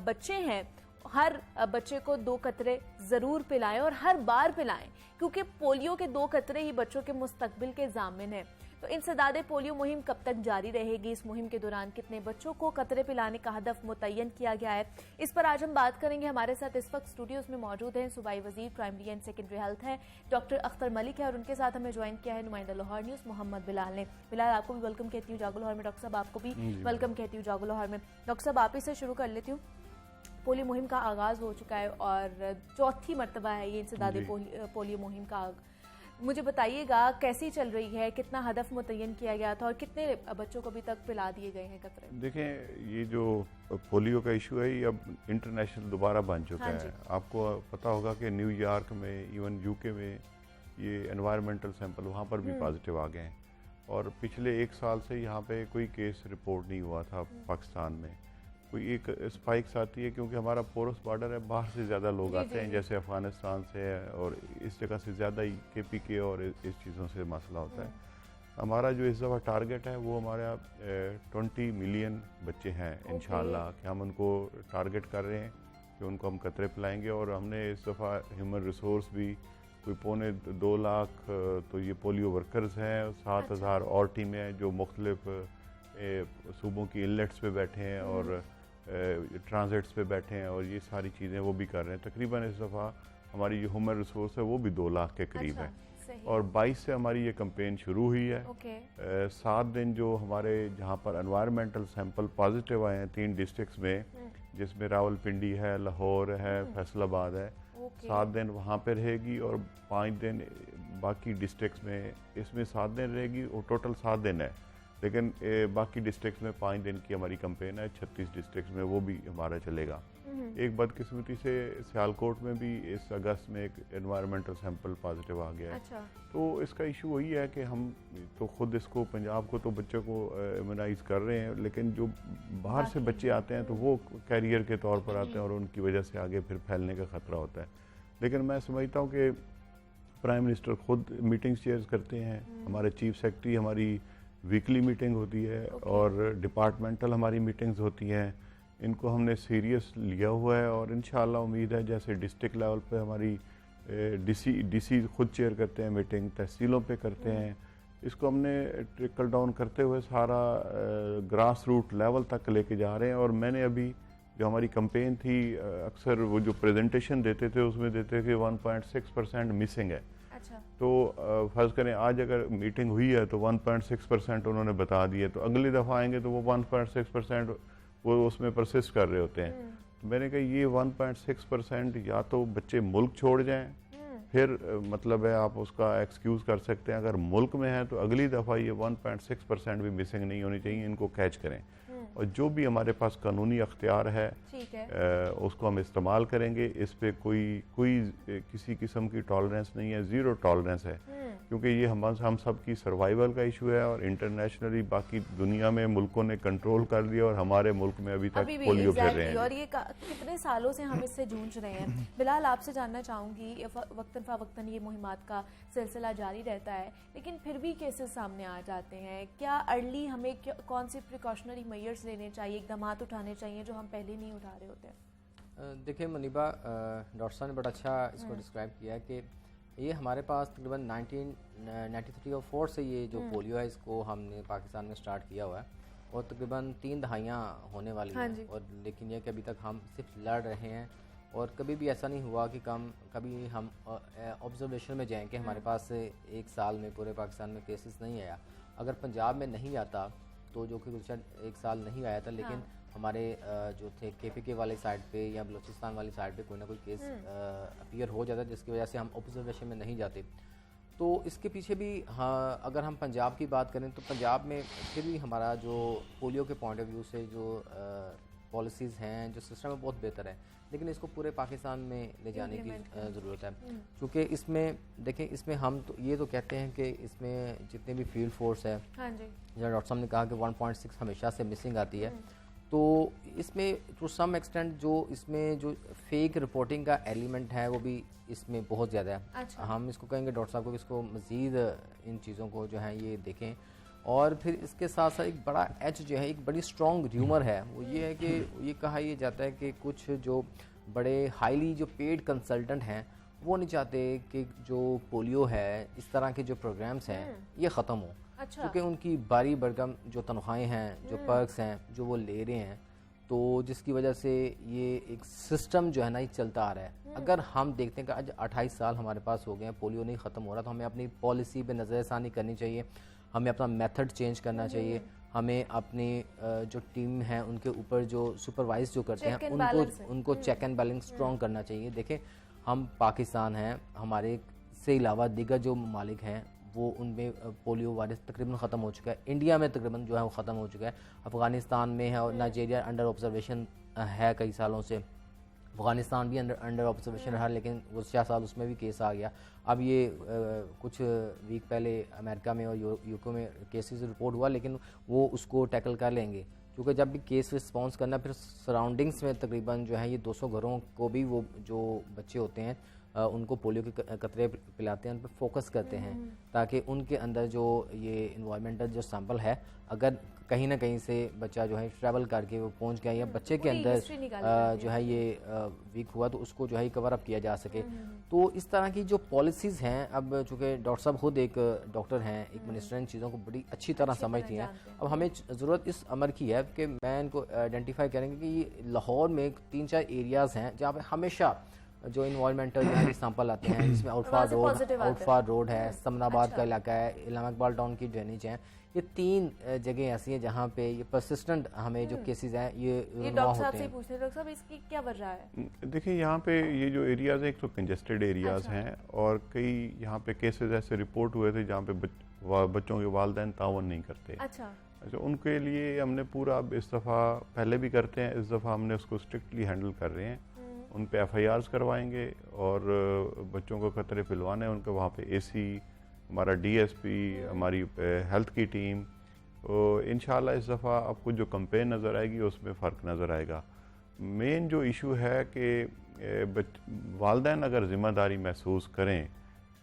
Speaker 1: बच्चे हैं हर बच्चे को 2 कतरे ज़रूर पिलाएं और हर बार पिलाएं, क्योंकि पोलियो के 2 कतरे ही बच्चों के मुस्तकबिल के ज़ामिन हैं। तो इंसदादे पोलियो मुहिम कब तक जारी रहेगी, इस मुहिम के दौरान कितने बच्चों को कतरे पिलाने का हदफ मुतय्यन किया गया है, इस पर आज हम बात करेंगे। हमारे साथ इस वक्त स्टूडियोज में मौजूद हैं सूबाई वजीर प्राइमरी एंड सेकेंडरी हेल्थ हैं डॉक्टर अख्तर मलिक है और उनके साथ हमें ज्वाइन किया है नुमाइंदा लाहौर न्यूज़ मोहम्मद बिलाल ने। बिलाल, आपको भी वेलकम कहती हूँ जागो लाहौर में। डॉक्टर साहब, आपको भी वेलकम कहती हूँ जागो लाहौर में। डॉक्टर साहब, आप ही से शुरू कर लेती हूँ। पोलियो मुहिम का आगाज़ हो चुका है और चौथी मरतबा है ये इंसदादे पोलियो मुहिम का। मुझे बताइएगा कैसी चल रही है, कितना हदफ मुतय्यन किया गया था और कितने बच्चों को अभी तक पिला दिए गए हैं कतरे? देखें,
Speaker 4: ये जो पोलियो का इशू है ये अब इंटरनेशनल दोबारा बन चुका है। आपको पता होगा कि न्यूयॉर्क में, इवन यूके में ये एनवायरमेंटल सैंपल वहाँ पर भी पॉजिटिव आ गए हैं और पिछले 1 साल से यहाँ पे कोई केस रिपोर्ट नहीं हुआ था पाकिस्तान में। कोई एक स्पाइक्स आती है क्योंकि हमारा पोरस बॉर्डर है, बाहर से ज़्यादा लोग आते हैं, जैसे अफ़गानिस्तान से है और इस जगह से ज़्यादा ही KPK और इस चीज़ों से मसला होता है। हमारा जो इस दफ़ा टारगेट है वो हमारा 20 मिलियन बच्चे हैं इंशाल्लाह कि हम उनको टारगेट कर रहे हैं कि उनको हम कतरे पिलाएंगे। और हमने इस दफ़ा ह्यूमन रिसोर्स भी कोई 2.25 लाख तो ये पोलियो वर्कर्स हैं, 7,000 और टीमें हैं जो मुख्तलिफ सूबों की इनलेट्स पे बैठे हैं और ट्रांजिट्स पे बैठे हैं और ये सारी चीज़ें वो भी कर रहे हैं। तकरीबन इस दफ़ा हमारी जो ह्यूमन रिसोर्स है वो भी 2 लाख के करीब है और 22 से हमारी ये कैंपेन शुरू हुई है। 7 दिन जो हमारे जहाँ पर एनवायरमेंटल सैंपल पॉजिटिव आए हैं 3 डिस्ट्रिक्ट्स में, जिसमें रावलपिंडी है, लाहौर है, फैसलाबाद है, 7 दिन वहाँ पे रहेगी और 5 दिन बाकी डिस्ट्रिक्ट्स में। इसमें 7 दिन रहेगी और टोटल 7 दिन है, लेकिन बाकी डिस्ट्रिक्ट्स में 5 दिन की हमारी कैंपेन है। 36 डिस्ट्रिक्ट्स में वो भी हमारा चलेगा। एक बदकिस्मती से सियालकोट में भी इस अगस्त में एक एनवायरमेंटल सैंपल पॉजिटिव आ गया है। अच्छा। तो इसका इशू वही है कि हम तो खुद इसको पंजाब को तो बच्चों को इम्यूनाइज कर रहे हैं, लेकिन जो बाहर से बच्चे आते हैं तो वो कैरियर के तौर पर आते हैं और उनकी वजह से आगे फिर फैलने का ख़तरा होता है। लेकिन मैं समझता हूँ कि प्राइम मिनिस्टर खुद मीटिंग्स चेयर करते हैं, हमारे चीफ सेक्रेटरी हमारी वीकली मीटिंग होती है और डिपार्टमेंटल हमारी मीटिंग्स होती हैं। इनको हमने सीरियस लिया हुआ है और इंशाअल्लाह उम्मीद है जैसे डिस्ट्रिक्ट लेवल पे हमारी डीसी खुद चेयर करते हैं मीटिंग, तहसीलों पे करते हैं, इसको हमने ट्रिकल डाउन करते हुए सारा ग्रास रूट लेवल तक लेके जा रहे हैं। और मैंने अभी जो हमारी कैंपेन थी, अक्सर वो जो प्रेजेंटेशन देते थे उसमें देते कि 1.6% मिसिंग है। अच्छा। तो फर्ज करें आज अगर मीटिंग हुई है तो 1.6% उन्होंने बता दिए, तो अगली दफ़ा आएंगे तो वो 1.6% वो उसमें परसिस्ट कर रहे होते हैं। तो मैंने कहा ये 1.6% या तो बच्चे मुल्क छोड़ जाएं, फिर मतलब है आप उसका एक्सक्यूज़ कर सकते हैं। अगर मुल्क में है तो अगली दफ़ा ये 1.6% भी मिसिंग नहीं होनी चाहिए, इनको कैच करें। और जो भी हमारे पास कानूनी अख्तियार है उसको हम इस्तेमाल करेंगे। इस पे कोई किसी किस्म की टॉलरेंस नहीं है, 0 टॉलरेंस है, क्योंकि ये हम सब की सर्वाइवल का इशू है और इंटरनेशनली बाकी दुनिया में मुल्कों ने कंट्रोल कर लिया और हमारे मुल्क में अभी तक पोलियो फिर रहे हैं।
Speaker 1: और ये कितने सालों से हम इससे जूझ रहे हैं। बिलाल, आपसे जानना चाहूँगी, वक्तन फ़वक्तन ये मुहिमात का सिलसिला जारी रहता है, लेकिन फिर भी केसेस सामने आ जाते हैं। क्या अर्ली हमें कौन से प्रिकॉशनरी मेजर्स लेने चाहिए, इकदाम उठाने चाहिए जो हम पहले नहीं उठा रहे होते हैं?
Speaker 5: देखिए मुनीबा, डॉक्टर साहब ने बड़ा अच्छा इसको डिस्क्राइब किया है कि ये हमारे पास तकरीबन 1993 और 4 से ये जो पोलियो है इसको हमने पाकिस्तान में स्टार्ट किया हुआ है और तकरीबन 3 दहाइयाँ होने वाली हैं। और लेकिन ये कि अभी तक हम सिर्फ लड़ रहे हैं और कभी भी ऐसा नहीं हुआ कि कभी हम ऑब्जर्वेशन में जाएं कि हमारे पास एक साल में पूरे पाकिस्तान में केसेस नहीं आया। अगर पंजाब में नहीं आता तो जो कि शायद एक साल नहीं आया था, लेकिन हमारे जो थे KPK वाले साइड पे या बलूचिस्तान वाली साइड पे कोई ना कोई केस अपीयर हो जाता है, जिसकी वजह से हम ऑब्जर्वेशन में नहीं जाते। तो इसके पीछे भी हाँ, अगर हम पंजाब की बात करें तो पंजाब में फिर भी हमारा जो पोलियो के पॉइंट ऑफ व्यू से जो पॉलिसीज़ हैं, जो सिस्टम है, बहुत बेहतर है, लेकिन इसको पूरे पाकिस्तान में ले जाने की ज़रूरत है। क्योंकि इसमें देखें, इसमें हम तो ये तो कहते हैं कि इसमें जितने भी फील्ड फोर्स है, जैसा डॉक्टर साहब ने कहा कि 1.6 हमेशा से मिसिंग आती है, तो इसमें टू सम एक्सटेंट जो इसमें जो फेक रिपोर्टिंग का एलिमेंट है वो भी इसमें बहुत ज़्यादा है।
Speaker 1: अच्छा।
Speaker 5: हम इसको कहेंगे डॉक्टर साहब को इसको मज़ीद इन चीज़ों को जो है ये देखें। और फिर इसके साथ साथ एक बड़ा एच जो है, एक बड़ी स्ट्रॉन्ग र्यूमर है, वो ये है कि ये कहा यह जाता है कि कुछ जो बड़े हाईली जो पेड कंसल्टेंट हैं वो नहीं चाहते कि जो पोलियो है, इस तरह के जो प्रोग्राम्स हैं ये ख़त्म हो।
Speaker 1: अच्छा।
Speaker 5: क्योंकि उनकी बारी बरगम जो तनख्वाहें हैं, जो पर्क्स हैं जो वो ले रहे हैं, तो जिसकी वजह से ये एक सिस्टम जो है ना ये चलता आ रहा है। अगर हम देखते हैं कि आज 28 साल हमारे पास हो गए हैं, पोलियो नहीं ख़त्म हो रहा, तो हमें अपनी पॉलिसी पे नज़रसानी करनी चाहिए, हमें अपना मेथड चेंज करना चाहिए, हमें अपनी जो टीम है उनके ऊपर जो सुपरवाइज जो करते हैं उनको चेक एंड बैलेंस स्ट्रॉन्ग करना चाहिए। देखें, हम पाकिस्तान हैं, हमारे से अलावा दीगर जो ममालिक हैं वो उनमें पोलियो वायरस तकरीबन ख़त्म हो चुका है। इंडिया में तकरीबन जो है वो ख़त्म हो चुका है, अफ़गानिस्तान में है और नाइजीरिया अंडर ऑब्जर्वेशन है कई सालों से। अफ़गानिस्तान भी अंडर ऑब्जर्वेशन रहा, लेकिन गुज़श्ता साल उसमें भी केस आ गया। अब ये कुछ वीक पहले अमेरिका में और यूके में केसेस रिपोर्ट हुआ, लेकिन वो उसको टैकल कर लेंगे, क्योंकि जब भी केस रिस्पॉन्स करना, फिर सराउंडिंग्स में तकरीबन जो है ये 200 घरों को भी वो जो बच्चे होते हैं उनको पोलियो के कतरे पिलाते हैं, उन पर फोकस करते हैं, ताकि उनके अंदर जो ये इन्वायरमेंटल जो सैंपल है, अगर कहीं ना कहीं से बच्चा जो है ट्रैवल करके वो पहुंच गया या बच्चे के अंदर जो है ये वीक हुआ, तो उसको जो है कवर अप किया जा सके। तो इस तरह की जो पॉलिसीज़ हैं, अब चूँकि डॉक्टर साहब खुद एक डॉक्टर हैं, एक मिनिस्टर, इन चीज़ों को बड़ी अच्छी तरह समझती हैं। अब हमें ज़रूरत इस अमर की है कि मैं इनको आइडेंटिफाई करेंगे कि ये लाहौर में 3-4 एरियाज़ हैं जहाँ पर हमेशा जो इन्वायरमेंटल एग्जाम्पल आते हैं, जिसमें आउटफार रोड है, समनाबाद का इलाका है, इलामा इकबाल टाउन की ड्रेनेज है, ये 3 जगह ऐसी हैं जहाँ पे ये परसिस्टेंट हमें जो केसेस हैं ये
Speaker 1: डॉक्टर साहब से पूछते हैं, डॉक्टर साहब इसकी क्या वजह है?
Speaker 4: देखिए, यहाँ पे ये जो एरियाज़ हैं, एक तो कंजेस्टेड एरियाज़ हैं, और कई यहाँ पे केसेस ऐसे रिपोर्ट हुए थे जहाँ पे बच्चों के वालिदैन तावन नहीं करते।
Speaker 1: अच्छा,
Speaker 4: उनके लिए हमने पूरा, अब इस दफ़ा पहले भी करते हैं, इस दफ़ा हमने उसको स्ट्रिक्टली हैंडल कर रहे हैं। उन पे FIRs करवाएंगे और बच्चों को खतरे पिलवाने हैं उनको। वहाँ पे AC, हमारा DSP, हमारी हेल्थ की टीम, तो इंशाल्लाह इस दफ़ा आपको जो कंपेन नज़र आएगी उसमें फ़र्क नज़र आएगा। मेन जो इशू है कि वालिदैन अगर ज़िम्मेदारी महसूस करें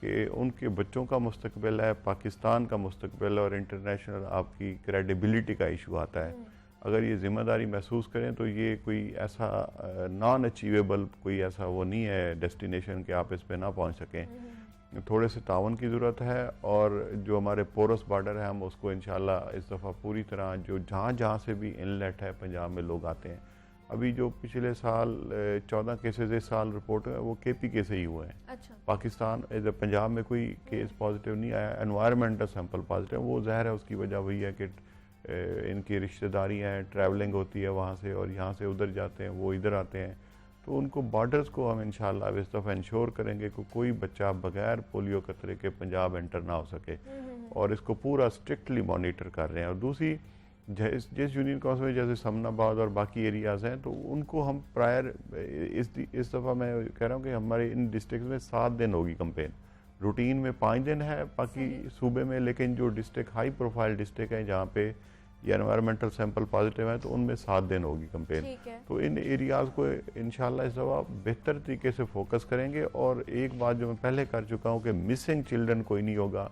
Speaker 4: कि उनके बच्चों का मुस्तकबिल है, पाकिस्तान का मुस्तकबिल है, और इंटरनेशनल आपकी क्रेडिबिलिटी का इशू आता है, अगर ये ज़िम्मेदारी महसूस करें, तो ये कोई ऐसा नॉन अचीवेबल कोई ऐसा वो नहीं है डेस्टिनेशन कि आप इस पे ना पहुंच सकें। थोड़े से तावन की ज़रूरत है, और जो हमारे पोरस बॉर्डर है हम उसको इंशाल्लाह इस दफ़ा पूरी तरह, जो जहाँ से भी इनलेट है पंजाब में लोग आते हैं, अभी जो पिछले साल 14 केसेस इस साल रिपोर्ट है वो KPK से ही हुए हैं।
Speaker 1: अच्छा।
Speaker 4: पाकिस्तान पंजाब में कोई केस पॉजिटिव नहीं आया, एनवायरमेंटल सैंपल पॉजिटिव। वो ज़ाहिर है उसकी वजह वही है कि इनकी रिश्तेदारी हैं, ट्रैवलिंग होती है वहाँ से, और यहाँ से उधर जाते हैं, वो इधर आते हैं, तो उनको बॉर्डर्स को हम इंशाल्लाह इस दफ़ा इंश्योर करेंगे कि कोई बच्चा बगैर पोलियो कतरे के पंजाब एंटर ना हो सके, और इसको पूरा स्ट्रिक्टली मॉनिटर कर रहे हैं। और दूसरी, जिस यूनियन काउंसिल में जैसे समनाबाद और बाकी एरियाज़ हैं, तो उनको हम प्रायर इस दफ़ा मैं कह रहा हूँ कि हमारे इन डिस्ट्रिक्ट में 7 दिन होगी कंपेन, रूटीन में 5 दिन है बाकी सूबे में, लेकिन जो डिस्ट्रिक्ट हाई प्रोफाइल डिस्ट्रिक्ट हैं जहाँ पे ये एनवायरमेंटल सैंपल पॉजिटिव है, तो उनमें 7 दिन होगी कंपेन। तो इन एरियाज़ को इंशाल्लाह इस दफ़ा बेहतर तरीके से फोकस करेंगे। और एक बात जो मैं पहले कर चुका हूँ कि मिसिंग चिल्ड्रन कोई नहीं होगा,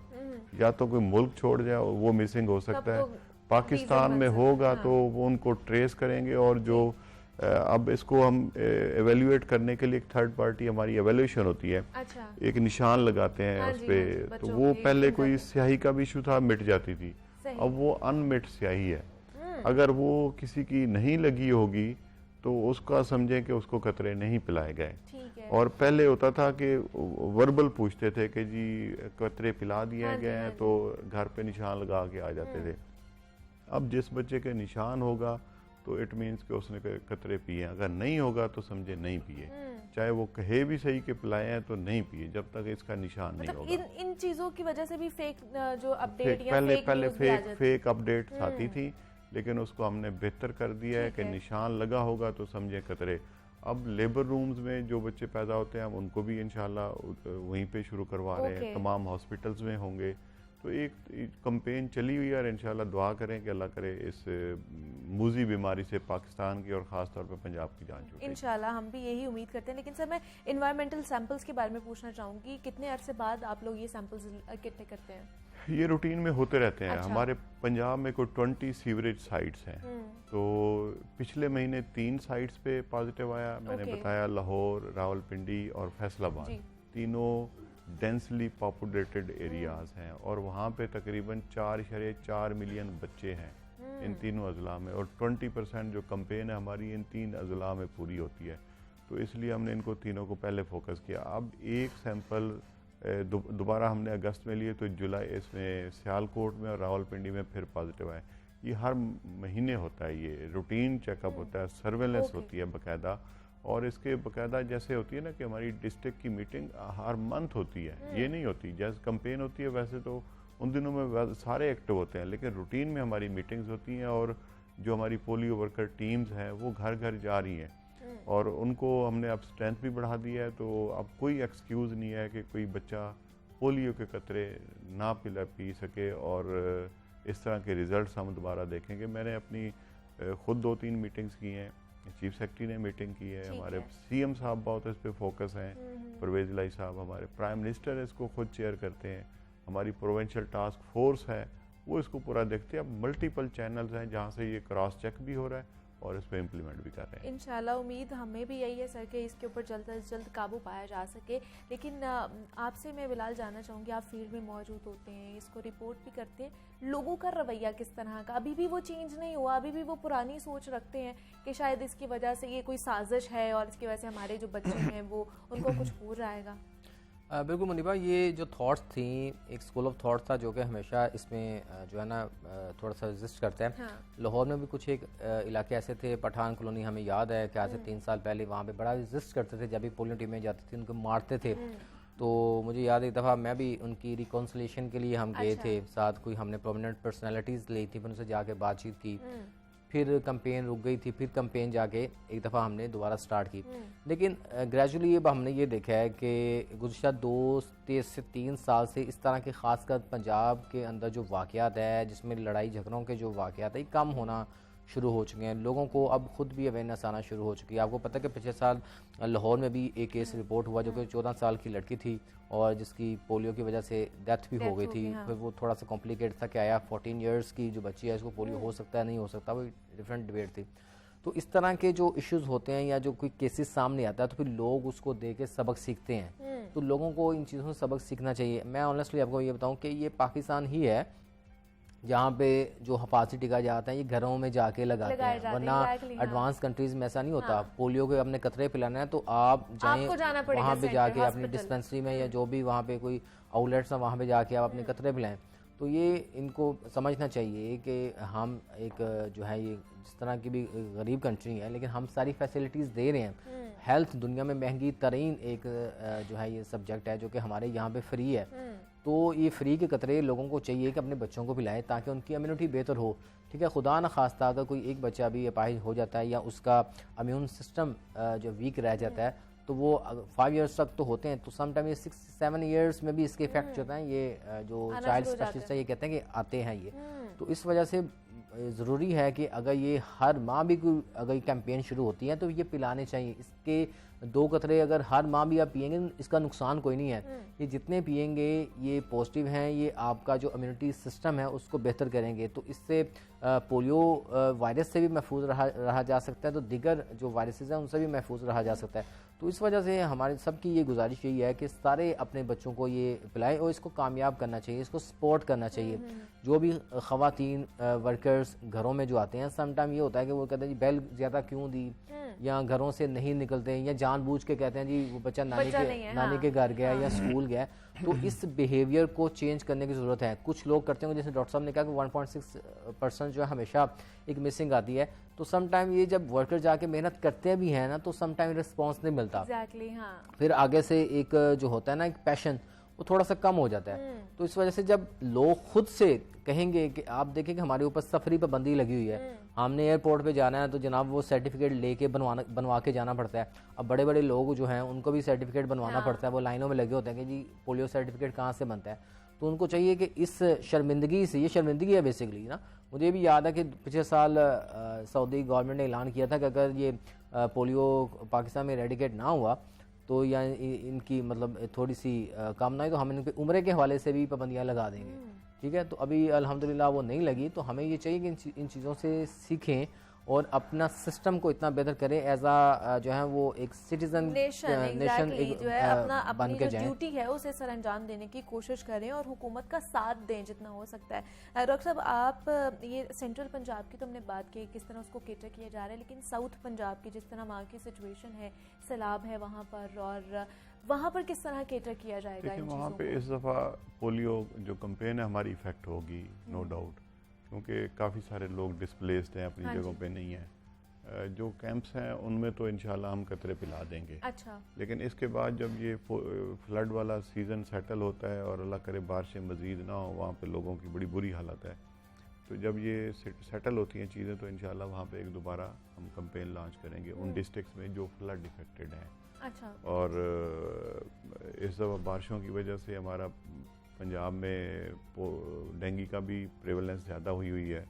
Speaker 4: या तो कोई मुल्क छोड़ जाए वो मिसिंग हो सकता है, पाकिस्तान में होगा तो वो उनको ट्रेस करेंगे, और जो अब इसको हम एवेल्युएट करने के लिए एक थर्ड पार्टी हमारी एवेल्यूशन होती है।
Speaker 1: अच्छा।
Speaker 4: एक निशान लगाते हैं उस पर, तो वो पहले कोई स्याही का भी इशू था, मिट जाती थी, अब वो अनमिट स्याही है। अगर वो किसी की नहीं लगी होगी तो उसका समझें कि उसको कतरे नहीं पिलाए गए।
Speaker 1: ठीक है।
Speaker 4: और पहले होता था कि वर्बल पूछते थे कि जी कतरे पिला दिए
Speaker 1: हाँ जी,
Speaker 4: गए
Speaker 1: हाँ
Speaker 4: हैं,
Speaker 1: जी।
Speaker 4: तो घर पे निशान लगा के आ जाते थे। अब जिस बच्चे के निशान होगा तो इट मीन्स कि उसने कतरे पिए, अगर नहीं होगा तो समझे नहीं पिए, चाहे वो कहे भी सही कि पिलाए हैं तो नहीं पिए जब तक इसका निशान नहीं
Speaker 1: मतलब
Speaker 4: होगा।
Speaker 1: इन चीजों की वजह से भी फेक जो अपडेट या
Speaker 4: पहले
Speaker 1: फेक
Speaker 4: पहले
Speaker 1: न्यूज़ भी आ
Speaker 4: फेक
Speaker 1: जाती
Speaker 4: फेक अपडेट्स आती थी, लेकिन उसको हमने बेहतर कर दिया है
Speaker 1: ठीक
Speaker 4: कि
Speaker 1: है।
Speaker 4: निशान लगा होगा तो समझे कतरे। अब लेबर रूम्स में जो बच्चे पैदा होते हैं हम उनको भी इंशाल्लाह वहीं पे शुरू करवा रहे हैं,
Speaker 1: ओके।
Speaker 4: तमाम हॉस्पिटल्स में होंगे। तो एक कंपेन चली हुई है और इंशाल्लाह दुआ करें कि अल्लाह करे इस मूजी बीमारी से पाकिस्तान की और ख़ास तौर पे पंजाब की जान छूटे।
Speaker 1: इंशाल्लाह हम भी यही उम्मीद करते हैं। लेकिन सर मैं इन्वायरमेंटल सैंपल्स के बारे में पूछना चाहूँगी, कितने अरसे बाद आप लोग ये सैंपल्स इकट्ठे करते हैं?
Speaker 4: ये रूटीन में होते रहते हैं।
Speaker 1: अच्छा।
Speaker 4: हमारे पंजाब में कोई 20 सीवरेज साइट्स हैं, तो पिछले महीने 3 साइट्स पे पॉजिटिव आया। मैंने
Speaker 1: ओके।
Speaker 4: बताया लाहौर, रावलपिंडी और फैसलाबाद,
Speaker 1: जी।
Speaker 4: तीनों डेंसली पॉपुलेटेड एरियाज हैं और वहाँ पे तकरीबन 4.4 मिलियन बच्चे हैं इन तीनों अजला में, और 20% जो कंपेन है हमारी इन 3 अजला में पूरी होती है। तो इसलिए हमने इनको तीनों को पहले फोकस किया। अब एक सैंपल दोबारा हमने अगस्त में लिए, तो जुलाई इसमें सियालकोट में और रावलपिंडी में फिर पॉजिटिव आए। ये हर महीने होता है, ये रूटीन चेकअप होता है, सर्वेलेंस
Speaker 1: ओके।
Speaker 4: होती है बाकायदा। और इसके बाकायदा जैसे होती है ना कि हमारी डिस्ट्रिक्ट की मीटिंग हर मंथ होती है, ये नहीं होती जैसे कंपेन होती है वैसे तो उन दिनों में सारे एक्टिव होते हैं, लेकिन रूटीन में हमारी मीटिंग्स होती हैं और जो हमारी पोलियो वर्कर टीम्स हैं वो घर घर जा रही हैं और उनको हमने अब स्ट्रेंथ भी बढ़ा दी है। तो अब कोई एक्सक्यूज़ नहीं है कि कोई बच्चा पोलियो के कतरे ना पी सके, और इस तरह के रिज़ल्ट्स हम दोबारा देखेंगे। मैंने अपनी ख़ुद 2-3 मीटिंग्स की हैं, चीफ सेक्रेटरी ने मीटिंग की है,
Speaker 1: ठीक
Speaker 4: हमारे
Speaker 1: है।
Speaker 4: सीएम साहब बहुत इस पे फोकस हैं, परवेज़ इलाही साहब, हमारे प्राइम मिनिस्टर इसको खुद चेयर करते हैं, हमारी प्रोविंशियल टास्क फोर्स है वो इसको पूरा देखते हैं। अब मल्टीपल चैनल्स हैं जहाँ से ये क्रॉस चेक भी हो रहा है और इस पर इम्प्लीमेंट भी कर रहे हैं।
Speaker 1: इंशाल्लाह उम्मीद हमें भी यही है सर कि इसके ऊपर जल्द से जल्द काबू पाया जा सके। लेकिन आपसे मैं बिलाल जानना चाहूँगी, आप फील्ड में मौजूद होते हैं, इसको रिपोर्ट भी करते हैं, लोगों का रवैया किस तरह का? अभी भी वो चेंज नहीं हुआ, अभी भी वो पुरानी सोच रखते हैं कि शायद इसकी वजह से ये कोई साजिश है और इसकी वजह से हमारे जो बच्चे हैं वो उनको कुछ हो जाएगा?
Speaker 5: बिल्कुल मुनीबा, ये जो थॉट्स थी, एक स्कूल ऑफ थॉट था जो कि हमेशा इसमें जो है ना थोड़ा सा एग्जिस्ट करता है।
Speaker 1: हाँ।
Speaker 5: लाहौर में भी कुछ एक इलाके ऐसे थे, पठान कॉलोनी, हमें याद है कि आज से 3 साल पहले वहाँ पे बड़ा एग्जिस्ट करते थे। जब भी पोलियो टीमें जाती थी उनको मारते थे। तो मुझे याद है एक दफ़ा मैं भी उनकी रिकॉन्सिलेशन के लिए हम गए
Speaker 1: अच्छा।
Speaker 5: थे, साथ कोई हमने प्रोमिनेंट पर्सनैलिटीज़ ली थी, फिर उनसे जाके बातचीत की, फिर कंपेन रुक गई थी, फिर कंपेन जाके एक दफ़ा हमने दोबारा स्टार्ट की। लेकिन ग्रेजुअली अब हमने ये देखा है कि गुज़श्ता 2 से 3 साल से इस तरह के ख़ासकर पंजाब के अंदर जो वाक़यात है जिसमें लड़ाई झगड़ों के जो वाक़यात है ये कम होना शुरू हो चुके हैं। लोगों को अब ख़ुद भी अवेयरनेस आना शुरू हो चुकी है। आपको पता है कि पिछले साल लाहौर में भी एक केस रिपोर्ट हुआ जो कि 14 साल की लड़की थी और जिसकी पोलियो की वजह से डेथ भी हो गई थी।
Speaker 1: हाँ।
Speaker 5: फिर वो थोड़ा सा कॉम्प्लिकेट था कि आया 14 इयर्स की जो बच्ची है इसको पोलियो हो सकता है नहीं हो सकता, वो डिफरेंट डिबेट थी। तो इस तरह के जो इश्यूज़ होते हैं या जो कोई केसेस सामने आता है तो फिर लोग उसको देख के सबक सीखते हैं। तो लोगों को इन चीज़ों से सबक सीखना चाहिए। मैं ऑनेस्टली आपको ये बताऊं कि ये पाकिस्तान ही है जहाँ पे जो हफाजती टीका जाता है ये घरों में जाके लगाते हैं, वरना
Speaker 1: exactly, हाँ।
Speaker 5: एडवांस कंट्रीज में ऐसा नहीं होता।
Speaker 1: हाँ।
Speaker 5: पोलियो के अपने कतरे पिलाना है तो आप
Speaker 1: आपको जाना पड़ेगा
Speaker 5: वहाँ पे
Speaker 1: सेंटर,
Speaker 5: जाके अपनी
Speaker 1: हॉस्पिटल।
Speaker 5: डिस्पेंसरी में या जो भी वहाँ पे कोई आउटलेट्स हैं वहाँ पे जाके आप अपने कतरे पिलाएं। तो ये इनको समझना चाहिए कि हम एक जो है ये जिस तरह की भी गरीब कंट्री है लेकिन हम सारी फैसिलिटीज़ दे रहे हैं। हेल्थ दुनिया में महंगी तरीन एक जो है ये सब्जेक्ट है जो कि हमारे यहाँ पे फ्री है। तो ये फ्री के कतरे लोगों को चाहिए कि अपने बच्चों को पिलाएं ताकि उनकी इम्यूनिटी बेहतर हो। ठीक है, खुदा न खास्ता अगर कोई एक बच्चा भी अपाहिज हो जाता है या उसका इम्यून सिस्टम जो वीक रह जाता है तो वो 5 इयर्स तक तो होते हैं, तो समटाइम ये 6-7 इयर्स में भी इसके इफेक्ट होते हैं। ये जो
Speaker 1: आना
Speaker 5: चाइल्ड
Speaker 1: शुरू हो
Speaker 5: स्पेशलिस्ट
Speaker 1: जाते
Speaker 5: है ये कहते हैं कि आते हैं ये। तो इस वजह से ज़रूरी है कि अगर ये हर माह भी कोई अगर कैंपेन शुरू होती है तो ये पिलाने चाहिए। इसके 2 कतरे अगर हर माह भी आप पिएंगे इसका नुकसान कोई नहीं है। ये जितने पिएंगे ये पॉजिटिव हैं, ये आपका जो इम्यूनिटी सिस्टम है उसको बेहतर करेंगे। तो इससे पोलियो वायरस से भी महफूज रहा जा सकता है, तो दीगर जो वायरसेस हैं उनसे भी महफूज रहा जा सकता है। तो इस वजह से हमारे सबकी ये गुजारिश यही है कि सारे अपने बच्चों को ये पिलाएं और इसको कामयाब करना चाहिए, इसको सपोर्ट करना चाहिए। जो भी ख़वातीन वर्कर्स घरों में जो आते हैं समटाइम ये होता है कि वो कहते हैं जी बेल ज़्यादा क्यों दी, या घरों से नहीं निकलते हैं या जानबूझ के कहते हैं जी वो बच्चा नानी
Speaker 1: नहीं है,
Speaker 5: के नानी
Speaker 1: हाँ।
Speaker 5: के घर गया या स्कूल गया, तो इस बिहेवियर को चेंज करने की ज़रूरत है। कुछ लोग करते होंगे, जैसे डॉक्टर साहब ने कहा कि 1.6% जो है हमेशा एक मिसिंग आती है, तो सम टाइम ये जब वर्कर जाके मेहनत करते भी हैं ना, तो सम टाइम रिस्पॉन्स नहीं मिलता।
Speaker 1: एग्जैक्टली, हाँ।
Speaker 5: फिर आगे से एक जो होता है ना एक पैशन, वो थोड़ा सा कम हो जाता है। तो इस वजह से जब लोग खुद से कहेंगे कि आप देखें कि हमारे ऊपर सफरी पाबंदी लगी हुई है, हमने एयरपोर्ट पे जाना है तो जनाब वो सर्टिफिकेट लेके बनवा के जाना पड़ता है। अब बड़े बड़े लोग जो हैं उनको भी सर्टिफिकेट बनवाना पड़ता है, वो लाइनों में लगे होते हैं कि जी पोलियो सर्टिफिकेट कहाँ से बनता है। तो उनको चाहिए कि इस शर्मिंदगी से, ये शर्मिंदगी है बेसिकली ना। मुझे भी याद है कि पिछले साल सऊदी गवर्नमेंट ने ऐलान किया था कि अगर ये पोलियो पाकिस्तान में रेडिकेट ना हुआ तो या इनकी मतलब थोड़ी सी कम ना हुई तो हम इनके उम्र के हवाले से भी पाबंदियाँ लगा देंगे। ठीक है, तो अभी अल्हम्दुलिल्लाह वो नहीं लगी। तो हमें ये चाहिए कि इन चीज़ों से सीखें और अपना सिस्टम को इतना बेहतर करें एज आ जो है वो एक सिटीजन
Speaker 1: नेशन
Speaker 5: एक
Speaker 1: जो है अपना
Speaker 5: बन
Speaker 1: अपनी
Speaker 5: के
Speaker 1: जो
Speaker 5: जाएं।
Speaker 1: ड्यूटी है उसे सर अंजाम देने की कोशिश करें और हुकूमत का साथ दें जितना हो सकता है। डॉक्टर साहब, आप ये सेंट्रल पंजाब की तो हमने बात की किस तरह उसको केटर किया जा रहा है, लेकिन साउथ पंजाब की जिस तरह वहाँ की सिचुएशन है, सैलाब है वहाँ पर, और वहाँ पर किस तरह केटर किया जाएगा
Speaker 4: देखिए
Speaker 1: इन
Speaker 4: वहाँ
Speaker 1: चीज़ों
Speaker 4: पे
Speaker 1: को?
Speaker 4: इस दफ़ा पोलियो जो कैंपेन है हमारी इफ़ेक्ट होगी, नो डाउट, क्योंकि काफ़ी सारे लोग डिस्प्लेस्ड हैं, अपनी
Speaker 1: हाँ
Speaker 4: जगहों
Speaker 1: जी।
Speaker 4: पे नहीं है। जो कैंप्स हैं उनमें तो इंशाल्लाह हम कतरे पिला देंगे।
Speaker 1: अच्छा,
Speaker 4: लेकिन इसके बाद जब ये फ्लड वाला सीज़न सेटल होता है और अल्लाह करे बारिशें मज़ीद ना हो, वहाँ पे लोगों की बड़ी बुरी हालत है, तो जब ये सेटल होती हैं चीज़ें तो इंशाल्लाह वहाँ पे एक दोबारा हम कैंपेन लॉन्च करेंगे उन डिस्ट्रिक्ट्स में जो फ्लड इफेक्टेड हैं।
Speaker 1: अच्छा।
Speaker 4: और इस दफ़ा बारिशों की वजह से हमारा पंजाब में डेंगू का भी प्रेवलेंस ज़्यादा हुई है।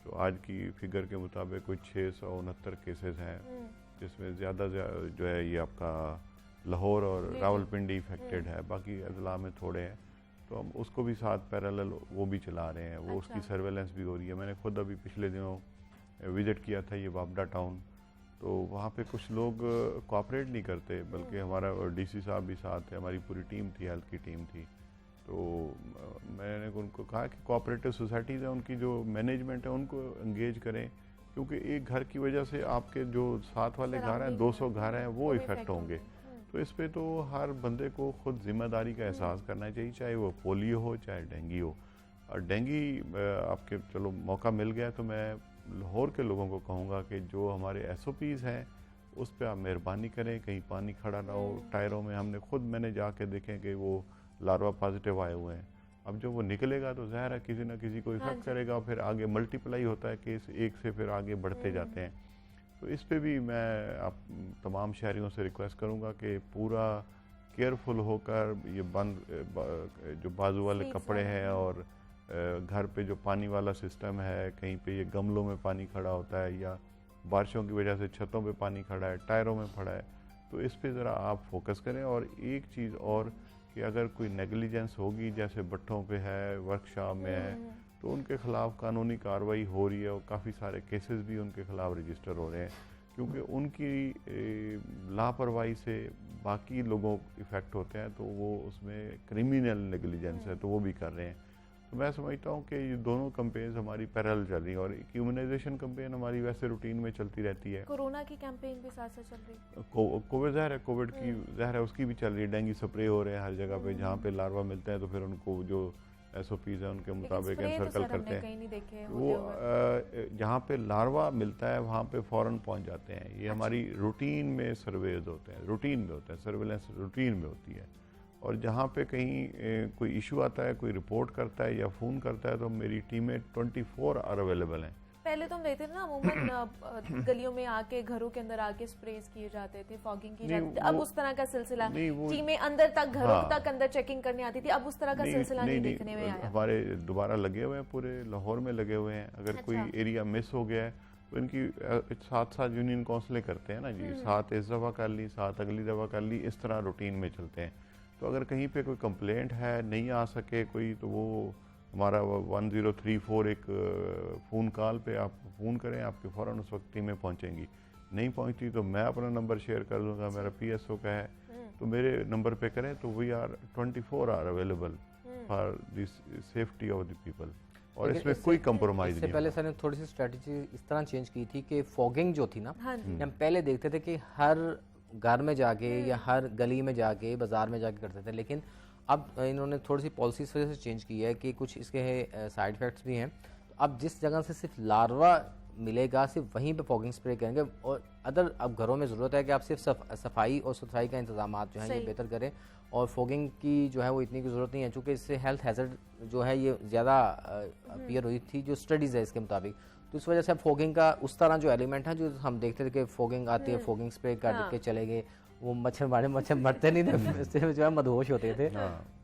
Speaker 4: तो आज की फिगर के मुताबिक कुछ 669 केसेस हैं, जिसमें ज़्यादा जो है ये आपका लाहौर और रावलपिंडी इफेक्टेड है, बाकी अजला में थोड़े हैं। तो हम उसको भी साथ पैरेलल वो भी चला रहे हैं, वो उसकी सर्वेलेंस भी हो रही है। मैंने खुद अभी पिछले दिनों विज़िट किया था ये वापडा टाउन, तो वहाँ पे कुछ लोग कोऑपरेट नहीं करते, बल्कि हमारा डीसी साहब भी साथ है, हमारी पूरी टीम थी, हेल्थ की टीम थी। तो मैंने उनको कहा कि कोऑपरेटिव सोसाइटीज़ हैं, उनकी जो मैनेजमेंट है उनको एंगेज करें, क्योंकि एक घर की वजह से आपके जो साथ वाले घर हैं, 200 घर हैं, वो इफ़ेक्ट होंगे। तो इस पे तो हर बंदे को खुद जिम्मेदारी का एहसास करना चाहिए, चाहे वो पोलियो हो चाहे डेंगू हो। और डेंगू आपके चलो मौका मिल गया तो मैं लाहौर के लोगों को कहूँगा कि जो हमारे SOPs हैं उस पर आप मेहरबानी करें, कहीं पानी खड़ा ना हो टायरों में। मैंने जाके देखें कि वो लार्वा पॉजिटिव आए हुए हैं। अब जब वो निकलेगा तो ज़ाहिर है किसी ना किसी को इफेक्ट करेगा, फिर आगे मल्टीप्लाई होता है केस, एक से फिर आगे बढ़ते जाते हैं। तो इस पे भी मैं आप तमाम शहरियों से रिक्वेस्ट करूँगा कि पूरा केयरफुल होकर ये जो बाजू वाले कपड़े हैं और घर पे जो पानी वाला सिस्टम है, कहीं पे ये गमलों में पानी खड़ा होता है या बारिशों की वजह से छतों पे पानी खड़ा है, टायरों में पड़ा है, तो इस पे ज़रा आप फोकस करें। और एक चीज़ और कि अगर कोई नेग्लिजेंस होगी, जैसे भट्ठों पे है, वर्कशॉप में है, तो उनके ख़िलाफ़ कानूनी कार्रवाई हो रही है और काफ़ी सारे केसेस भी उनके ख़िलाफ़ रजिस्टर हो रहे हैं, क्योंकि उनकी लापरवाही से बाकी लोगों इफ़ेक्ट होते हैं, तो वो उसमें क्रिमिनल नेग्लिजेंस है, तो वो भी कर रहे हैं। तो मैं समझता हूँ कि ये दोनों कैंपेन्स हमारी पैरेलल चल रही हैं, और इम्यूनाइजेशन कैंपेन हमारी वैसे रूटीन में चलती रहती है।
Speaker 1: कोरोना की कैंपेन भी साथ साथ चल रही है।
Speaker 4: कोविड ज़ाहिर है, कोविड की ज़ाहिर है उसकी भी चल रही है। डेंगू स्प्रे हो रहे हैं हर जगह पे, जहाँ पे लार्वा मिलते हैं तो फिर उनको जो SOPs हैं उनके मुताबिक एनसर्कल करते हैं। वो जहाँ पे लार्वा मिलता है वहाँ पे फ़ौरन पहुँच जाते हैं। ये हमारी रूटीन में सर्वेज होते हैं, रूटीन में होते हैं, सर्वेलेंस रूटीन में होती है। और जहाँ पे कहीं कोई इशू आता है, कोई रिपोर्ट करता है या फ़ोन करता है, तो मेरी टीमें 24 आवर अवेलेबल हैं।
Speaker 1: पहले तो हम देखते थे ना अमूमन गलियों में आके, घरों के अंदर आके स्प्रेज किए जाते थे, फॉगिंग की जाती थी। अब उस तरह का सिलसिला, टीमें अंदर तक, घरों तक अंदर चेकिंग करने आती थी, अब उस तरह का सिलसिला नहीं देखने में आया।
Speaker 4: हमारे दोबारा लगे हुए हैं, पूरे लाहौर में लगे हुए हैं। अगर कोई एरिया मिस हो गया है तो इनकी साथ साथ यूनियन काउंसलें करते हैं ना जी, साथ इस दफ़ा कर ली, साथ अगली दफ़ा कर ली, इस तरह रूटीन में चलते हैं। तो अगर कहीं पे कोई कंप्लेंट है, नहीं आ सके कोई, तो वो हमारा 1034 एक फ़ोन कॉल पे आप फ़ोन करें, आपके फ़ौरन उस वक्त टीमें पहुंचेंगी। नहीं पहुंचती तो मैं अपना नंबर शेयर कर दूंगा, मेरा PSO का है, तो मेरे नंबर पे करें, तो we are 24 hour available for this safety of the people. और इसमें कोई कंप्रोमाइज
Speaker 5: इससे
Speaker 4: नहीं
Speaker 5: पहले
Speaker 4: होगा।
Speaker 5: सर ने थोड़ी सी स्ट्रेटजी इस तरह चेंज की थी कि फॉगिंग जो थी ना,
Speaker 1: हाँ जी।
Speaker 5: हम पहले देखते थे कि हर घर में जाके या हर गली में जाके बाजार में जाके करते थे, लेकिन अब इन्होंने थोड़ी सी पॉलिसी इस वजह से चेंज की है कि कुछ इसके साइड इफेक्ट्स भी हैं। तो अब जिस जगह से सिर्फ लार्वा मिलेगा सिर्फ वहीं पे फॉगिंग स्प्रे करेंगे, और अदर अब घरों में ज़रूरत है कि आप सिर्फ सफाई और सुथराई का इंतजाम जो है ये
Speaker 1: सही।
Speaker 5: बेहतर करें, और फॉगिंग की जो है वो इतनी की ज़रूरत नहीं है, चूँकि इससे हेल्थ हैजर्ड जो है ये ज़्यादा अपीयर हुई थी जो स्टडीज़ है इसके मुताबिक। तो इस वजह से अब फॉगिंग का उस तरह जो एलिमेंट है जो हम देखते थे कि फॉगिंग आती है, फॉगिंग स्प्रे कर के चले गए, वो मच्छर मरते नहीं थे, सिर्फ जो है मदहोश होते थे।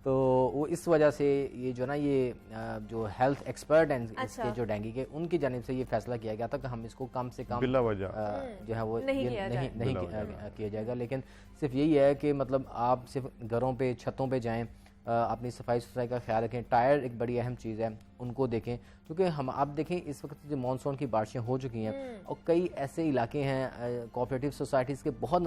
Speaker 5: तो वो इस वजह से ये जो ना ये जो हेल्थ एक्सपर्ट हैं इसके जो डेंगू के, उनकी जानिब से ये फैसला किया गया था कि हम इसको कम से कम
Speaker 4: बिला वजह
Speaker 5: जो है वो
Speaker 1: नहीं
Speaker 5: ये
Speaker 1: किया
Speaker 5: नहीं किया जाएगा। लेकिन सिर्फ यही है कि मतलब आप सिर्फ घरों पे छतों पे जाएं, अपनी सफाई सुथराई का ख्याल रखें। टायर एक बड़ी अहम चीज़ है, उनको देखें, क्योंकि हम आप देखें इस वक्त जो मानसून की बारिशें हो चुकी हैं और कई ऐसे इलाके हैं कोऑपरेटिव सोसाइटीज़ के बहुत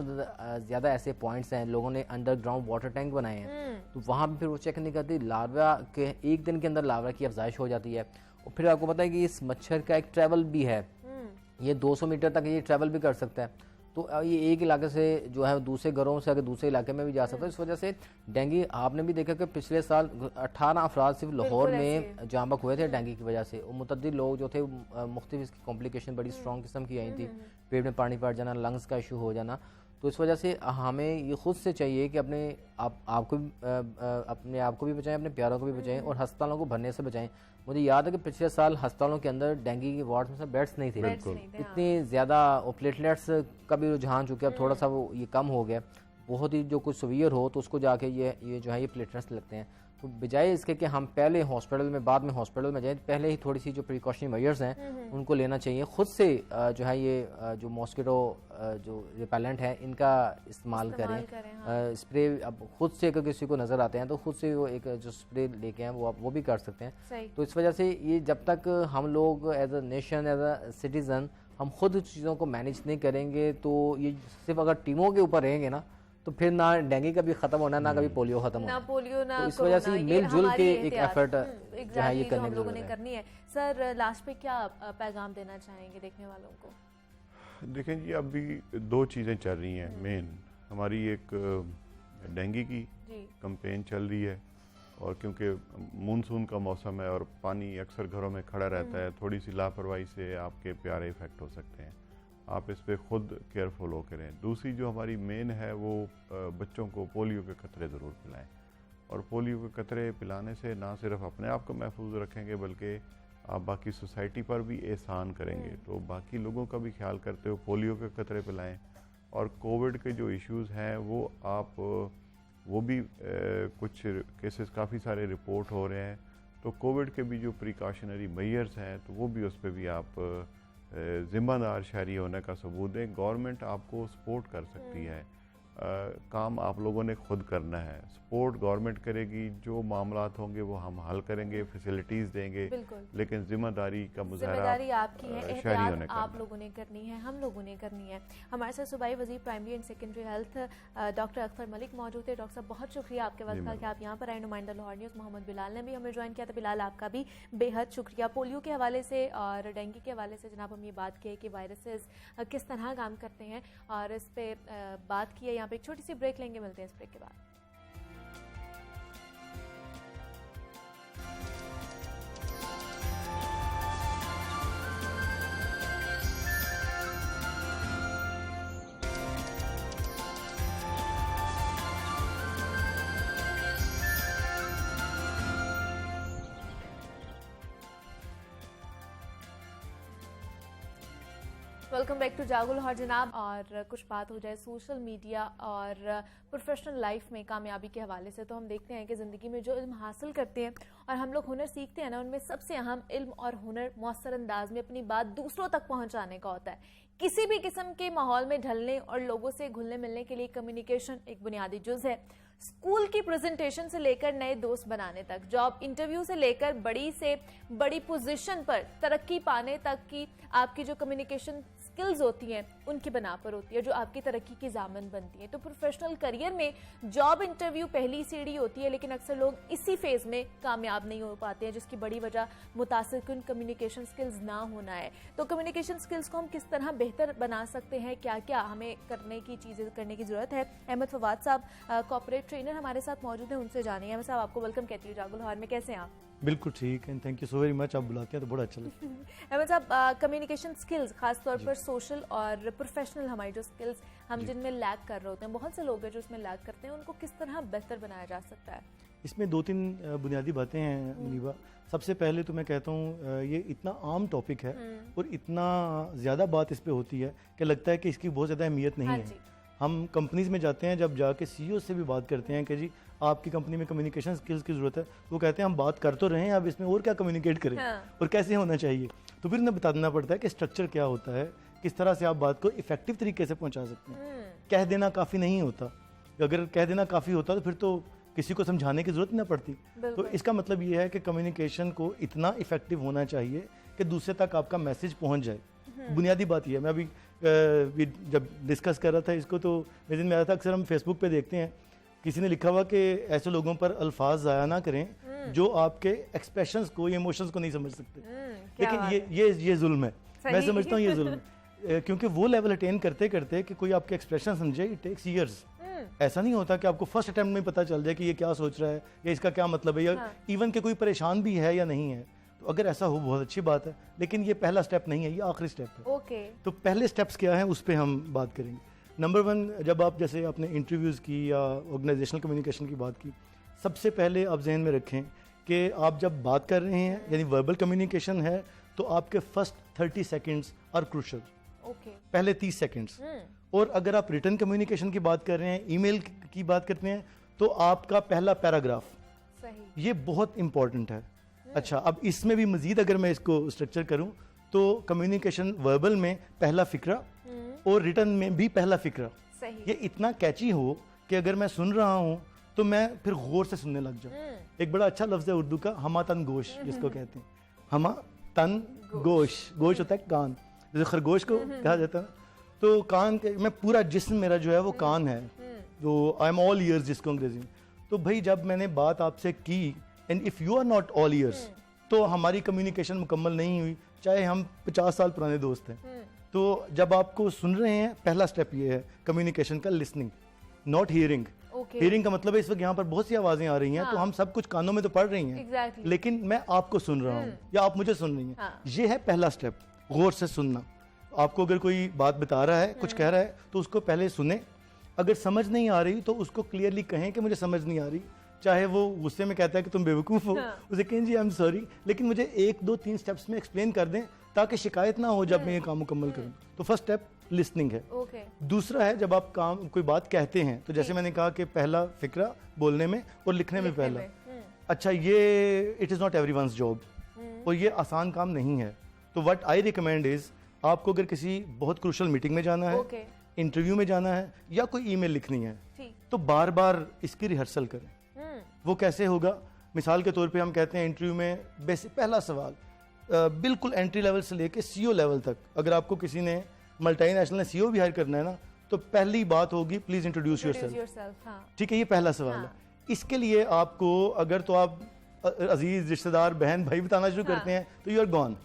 Speaker 5: ज़्यादा ऐसे पॉइंट्स हैं, लोगों ने अंडरग्राउंड वाटर टैंक बनाए हैं, तो वहाँ भी फिर वो चेक नहीं करती, लार्वा के एक दिन के अंदर लार्वा की अफजाइश हो जाती है। और फिर आपको पता है कि इस मच्छर का एक ट्रैवल भी है, ये 200 मीटर तक ये ट्रैवल भी कर सकता है। तो ये एक इलाके से जो है दूसरे घरों से अगर दूसरे इलाके में भी जा सकता है। इस वजह से डेंगू आपने भी देखा कि पिछले साल 18 अफराद सिर्फ लाहौर में जाँ बक हुए थे डेंगू की वजह से। और मुतद्दिद लोग जो थे मुख्तलिफ इसकी कॉम्प्लिकेशन बड़ी स्ट्रॉन्ग किस्म की आई थी, पेट में पानी पड़ जाना, लंग्स का इशू हो जाना। तो इस वजह से हमें ये खुद से चाहिए कि अपने आप को भी बचाएं, अपने प्यारों को भी बचाएं और अस्पतालों को भरने से बचाएं। मुझे याद है कि पिछले साल अस्पतालों के अंदर डेंगू के वार्ड में बेड्स नहीं थे, इतनी ज़्यादा, और प्लेटलेट्स का भी रुझान चूँकि अब थोड़ा सा वो ये कम हो गया, बहुत ही जो कुछ सीवियर हो तो उसको जाके ये जो है ये प्लेटलेट्स लगते हैं। तो बजाय इसके कि हम पहले हॉस्पिटल में बाद में हॉस्पिटल में जाएं, पहले ही थोड़ी सी जो प्रिकॉशनरी मेजर्स हैं उनको लेना चाहिए। खुद से जो है ये जो मॉस्किटो जो रिपेलेंट है इनका इस्तेमाल करें। स्प्रे अब खुद से अगर किसी को नज़र आते हैं तो खुद से वो एक जो स्प्रे लेके हैं वो भी कर सकते हैं। तो इस वजह से ये जब तक हम लोग as a nation, as a citizen हम खुद चीज़ों को मैनेज नहीं करेंगे, तो ये सिर्फ अगर टीमों के ऊपर रहेंगे ना तो फिर ना डेंगू कभी खत्म होना, ना कभी पोलियो खत्म होना,
Speaker 1: ना
Speaker 5: तो इस वजह से मिलजुल के एक एफर्ट जो है ये करने
Speaker 1: हम लोगों ने करनी है। सर लास्ट पे क्या पैगाम देना चाहेंगे देखने वालों को?
Speaker 4: देखें जी, अभी दो चीज़ें चल रही हैं मेन। हमारी एक डेंगू की कैंपेन चल रही है, और क्योंकि मानसून का मौसम है और पानी अक्सर घरों में खड़ा रहता है, थोड़ी सी लापरवाही से आपके प्यारे इफेक्ट हो सकते हैं, आप इस पर खुद केयरफुल हो करें। दूसरी जो हमारी मेन है वो बच्चों को पोलियो के कतरे ज़रूर पिलाएं, और पोलियो के कतरे पिलाने से ना सिर्फ अपने आप को महफूज रखेंगे बल्कि आप बाकी सोसाइटी पर भी एहसान करेंगे। तो बाकी लोगों का भी ख्याल करते हुए पोलियो के कतरे पिलाएं। और कोविड के जो इश्यूज़ हैं वो भी कुछ केसेस काफ़ी सारे रिपोर्ट हो रहे हैं, तो कोविड के भी जो प्रिकॉशनरी मेजर्स हैं तो वो भी उस पर भी आप ज़िम्मेदार शहरी होने का सबूत दें। गवर्नमेंट आपको सपोर्ट कर सकती है, काम आप लोगों ने खुद करना है। सपोर्ट गवर्नमेंट करेगी, जो मामलात होंगे वो हम हल करेंगे, फैसिलिटीज़ देंगे, लेकिन जिम्मेदारी का मुजाहरा
Speaker 1: आपकी है, एहतियात आप लोगों ने करनी है, हम लोगों ने करनी है। हमारे साथ सूबाई वज़ीर primary and secondary health doctor Akhtar Malik मौजूद थे। डॉक्टर साहब बहुत शुक्रिया आपके वक्त का कि आप यहाँ पर आए। नुमाइंदा लाहौर न्यूज़ मोहम्मद बिलाल ने भी हमें ज्वाइन किया था। बिलाल, आपका भी बेहद शुक्रिया। पोलियो के हवाले से और डेंगू के हवाले से जनाब हम ये बात की कि वायरसेस किस तरह काम करते हैं और इस पर बात की है। यहाँ पे एक छोटी सी ब्रेक लेंगे, मिलते हैं इस ब्रेक के बाद। वेलकम बैक टू जागो लाहौर जनाब। और कुछ बात हो जाए सोशल मीडिया और प्रोफेशनल लाइफ में कामयाबी के हवाले से, तो हम देखते हैं कि ज़िंदगी में जो इल्म हासिल करते हैं और हम लोग हुनर सीखते हैं ना, उनमें सबसे अहम इल्म और हुनर मौसर अंदाज में अपनी बात दूसरों तक पहुंचाने का होता है। किसी भी किस्म के माहौल में ढलने और लोगों से घुलने मिलने के लिए कम्युनिकेशन एक बुनियादी जुज़ है। स्कूल की प्रेजेंटेशन से लेकर नए दोस्त बनाने तक, जॉब इंटरव्यू से लेकर बड़ी से बड़ी पोजीशन पर तरक्की पाने तक की आपकी जो कम्युनिकेशन स्किल्स होती हैं उनकी बना पर होती है, जो आपकी तरक्की की जामन बनती है। तो प्रोफेशनल करियर में जॉब इंटरव्यू पहली सीढ़ी होती है, लेकिन अक्सर लोग इसी फेज में कामयाब नहीं हो पाते हैं, जिसकी बड़ी वजह मुतासिर कम्युनिकेशन स्किल्स ना होना है। तो कम्युनिकेशन स्किल्स को हम किस तरह बेहतर बना सकते हैं, क्या क्या हमें करने की चीज़ें करने की ज़रूरत है। अहमद फवाद साहब कॉर्पोरेट ट्रेनर हमारे साथ मौजूद हैं, उनसे जानेंगे। अहमद साहब, आपको वेलकम कहती हूँ जागो लाहौर में, कैसे हैं आप?
Speaker 6: बिल्कुल ठीक है, thank you so very much. आप बुलाते हैं तो बड़ा अच्छा लगता है।
Speaker 1: अहमद साहब, कम्युनिकेशन स्किल्स खासतौर पर सोशल और प्रोफेशनल हमारी जो स्किल्स हम जिनमें लैग कर रहे होते हैं, बहुत से लोग हैं जो उसमें लैग करते हैं, उनको किस तरह बेहतर बनाया जा सकता है?
Speaker 6: इसमें 2-3 बुनियादी बातें हैं मुनीबा। सबसे पहले तो मैं कहता हूँ ये इतना आम टॉपिक है और इतना ज़्यादा बात इस पे होती है कि लगता है कि इसकी बहुत ज़्यादा अहमियत नहीं
Speaker 1: हाँ
Speaker 6: है।
Speaker 1: जी।
Speaker 6: हम कंपनीज में जाते हैं, जब जाके सीईओ से भी बात करते हैं कि जी आपकी कंपनी में कम्युनिकेशन स्किल्स की ज़रूरत है, वो कहते हैं हम बात कर तो रहे हैं, अब इसमें और क्या कम्युनिकेट करें और कैसे होना चाहिए। तो फिर उन्हें बताना पड़ता है कि स्ट्रक्चर क्या होता है, किस तरह से आप बात को इफेक्टिव तरीके से पहुँचा सकते हैं। कह देना काफ़ी नहीं होता, अगर कह देना काफ़ी होता तो फिर तो किसी को समझाने की जरूरत ना पड़ती। तो इसका मतलब ये है कि कम्युनिकेशन को इतना इफेक्टिव होना चाहिए कि दूसरे तक आपका मैसेज पहुंच जाए। बुनियादी बात ये है। मैं अभी जब डिस्कस कर रहा था इसको तो मेरे दिन में आया था, अक्सर हम फेसबुक पे देखते हैं किसी ने लिखा हुआ कि ऐसे लोगों पर अल्फाज ज़ाया ना करें जो आपके एक्सप्रेशंस को, इमोशंस को नहीं समझ सकते। लेकिन ये जुल्म है, मैं समझता हूँ ये जुल्म है। क्योंकि वो लेवल अटेन करते करते कि कोई आपके एक्सप्रेशन समझे, इट टेक्स ईयर्स। ऐसा नहीं होता कि आपको फर्स्ट अटेम्प्ट में पता चल जाए कि ये क्या सोच रहा है या इसका क्या मतलब है, या इवन के कोई परेशान भी है या नहीं है। तो अगर ऐसा हो बहुत अच्छी बात है, लेकिन ये पहला स्टेप नहीं है, ये आखिरी स्टेप है। तो पहले स्टेप्स क्या है उस पर हम बात करेंगे। नंबर 1, जब आप जैसे आपने इंटरव्यूज़ की या ऑर्गेनाइजेशनल कम्युनिकेशन की बात की, सबसे पहले आप जहन में रखें कि आप जब बात कर रहे हैं यानी वर्बल कम्युनिकेशन है तो आपके फर्स्ट 30 सेकेंड्स आर क्रूशल, पहले 30 सेकेंड्स। और अगर आप रिटर्न कम्युनिकेशन की बात कर रहे हैं, ईमेल की बात करते हैं, तो आपका पहला पैराग्राफ, ये बहुत इंपॉर्टेंट है। अच्छा, अब इसमें भी मजीद अगर मैं इसको स्ट्रक्चर करूं तो कम्युनिकेशन वर्बल में पहला फिक्रा और रिटर्न में भी पहला फिक्रा, ये इतना कैची हो कि अगर मैं सुन रहा हूं तो मैं फिर गौर से सुनने लग जाऊं। एक बड़ा अच्छा लफ्ज है उर्दू का, हमा तन गोश, जिसको कहते हैं हमा तन गोश। गोश होता है कान, जैसे खरगोश को कहा जाता है। तो कान के, मैं पूरा जिस्म मेरा जो है वो कान है, जो आई एम ऑल ईयर्स जिसको अंग्रेजी में। तो भाई जब मैंने बात आपसे की and if you are not all ears तो हमारी कम्युनिकेशन मुकम्मल नहीं हुई, चाहे हम 50 साल पुराने दोस्त हैं। तो जब आपको सुन रहे हैं, पहला स्टेप ये है कम्युनिकेशन का, लिसनिंग, नॉट हियरिंग। हियरिंग का मतलब है इस वक्त यहाँ पर बहुत सी आवाज़ें आ रही हैं, तो हम सब कुछ कानों में तो पढ़ रही हैं, लेकिन मैं आपको सुन रहा हूँ या आप मुझे सुन रही हैं। ये है पहला स्टेप, गौर से सुनना। आपको अगर कोई बात बता रहा है, कुछ कह रहा है, तो उसको पहले सुने। अगर समझ नहीं आ रही तो उसको क्लियरली कहें कि मुझे समझ नहीं आ रही। चाहे वो गुस्से में कहता है कि तुम बेवकूफ़ हो, उसे कहें जी आई एम सॉरी, लेकिन मुझे 1, 2, 3 स्टेप्स में एक्सप्लेन कर दें ताकि शिकायत ना हो जब मैं ये काम मुकम्मल करूँ। तो फर्स्ट स्टेप लिसनिंग है। दूसरा है जब आप कोई बात कहते हैं, तो जैसे मैंने कहा कि पहला फिक्रा बोलने में और लिखने में पहला। अच्छा, ये it is not everyone's job और ये आसान काम नहीं है। तो व्हाट आई रिकमेंड इज़, आपको अगर किसी बहुत क्रूशल मीटिंग में जाना है, इंटरव्यू में जाना है या कोई ईमेल लिखनी है, तो बार बार इसकी रिहर्सल करें। वो कैसे होगा? मिसाल के तौर पे हम कहते हैं इंटरव्यू में बेसिक पहला सवाल, बिल्कुल एंट्री लेवल से लेके सीईओ लेवल तक, अगर आपको किसी ने मल्टीनेशनल सीईओ भी हायर करना है ना, तो पहली बात होगी प्लीज इंट्रोड्यूस योरसेल्फ। ठीक है, ये पहला सवाल है। इसके लिए आपको अगर तो आप अजीज रिश्तेदार बहन भाई बताना शुरू करते हैं तो यू आर गॉन।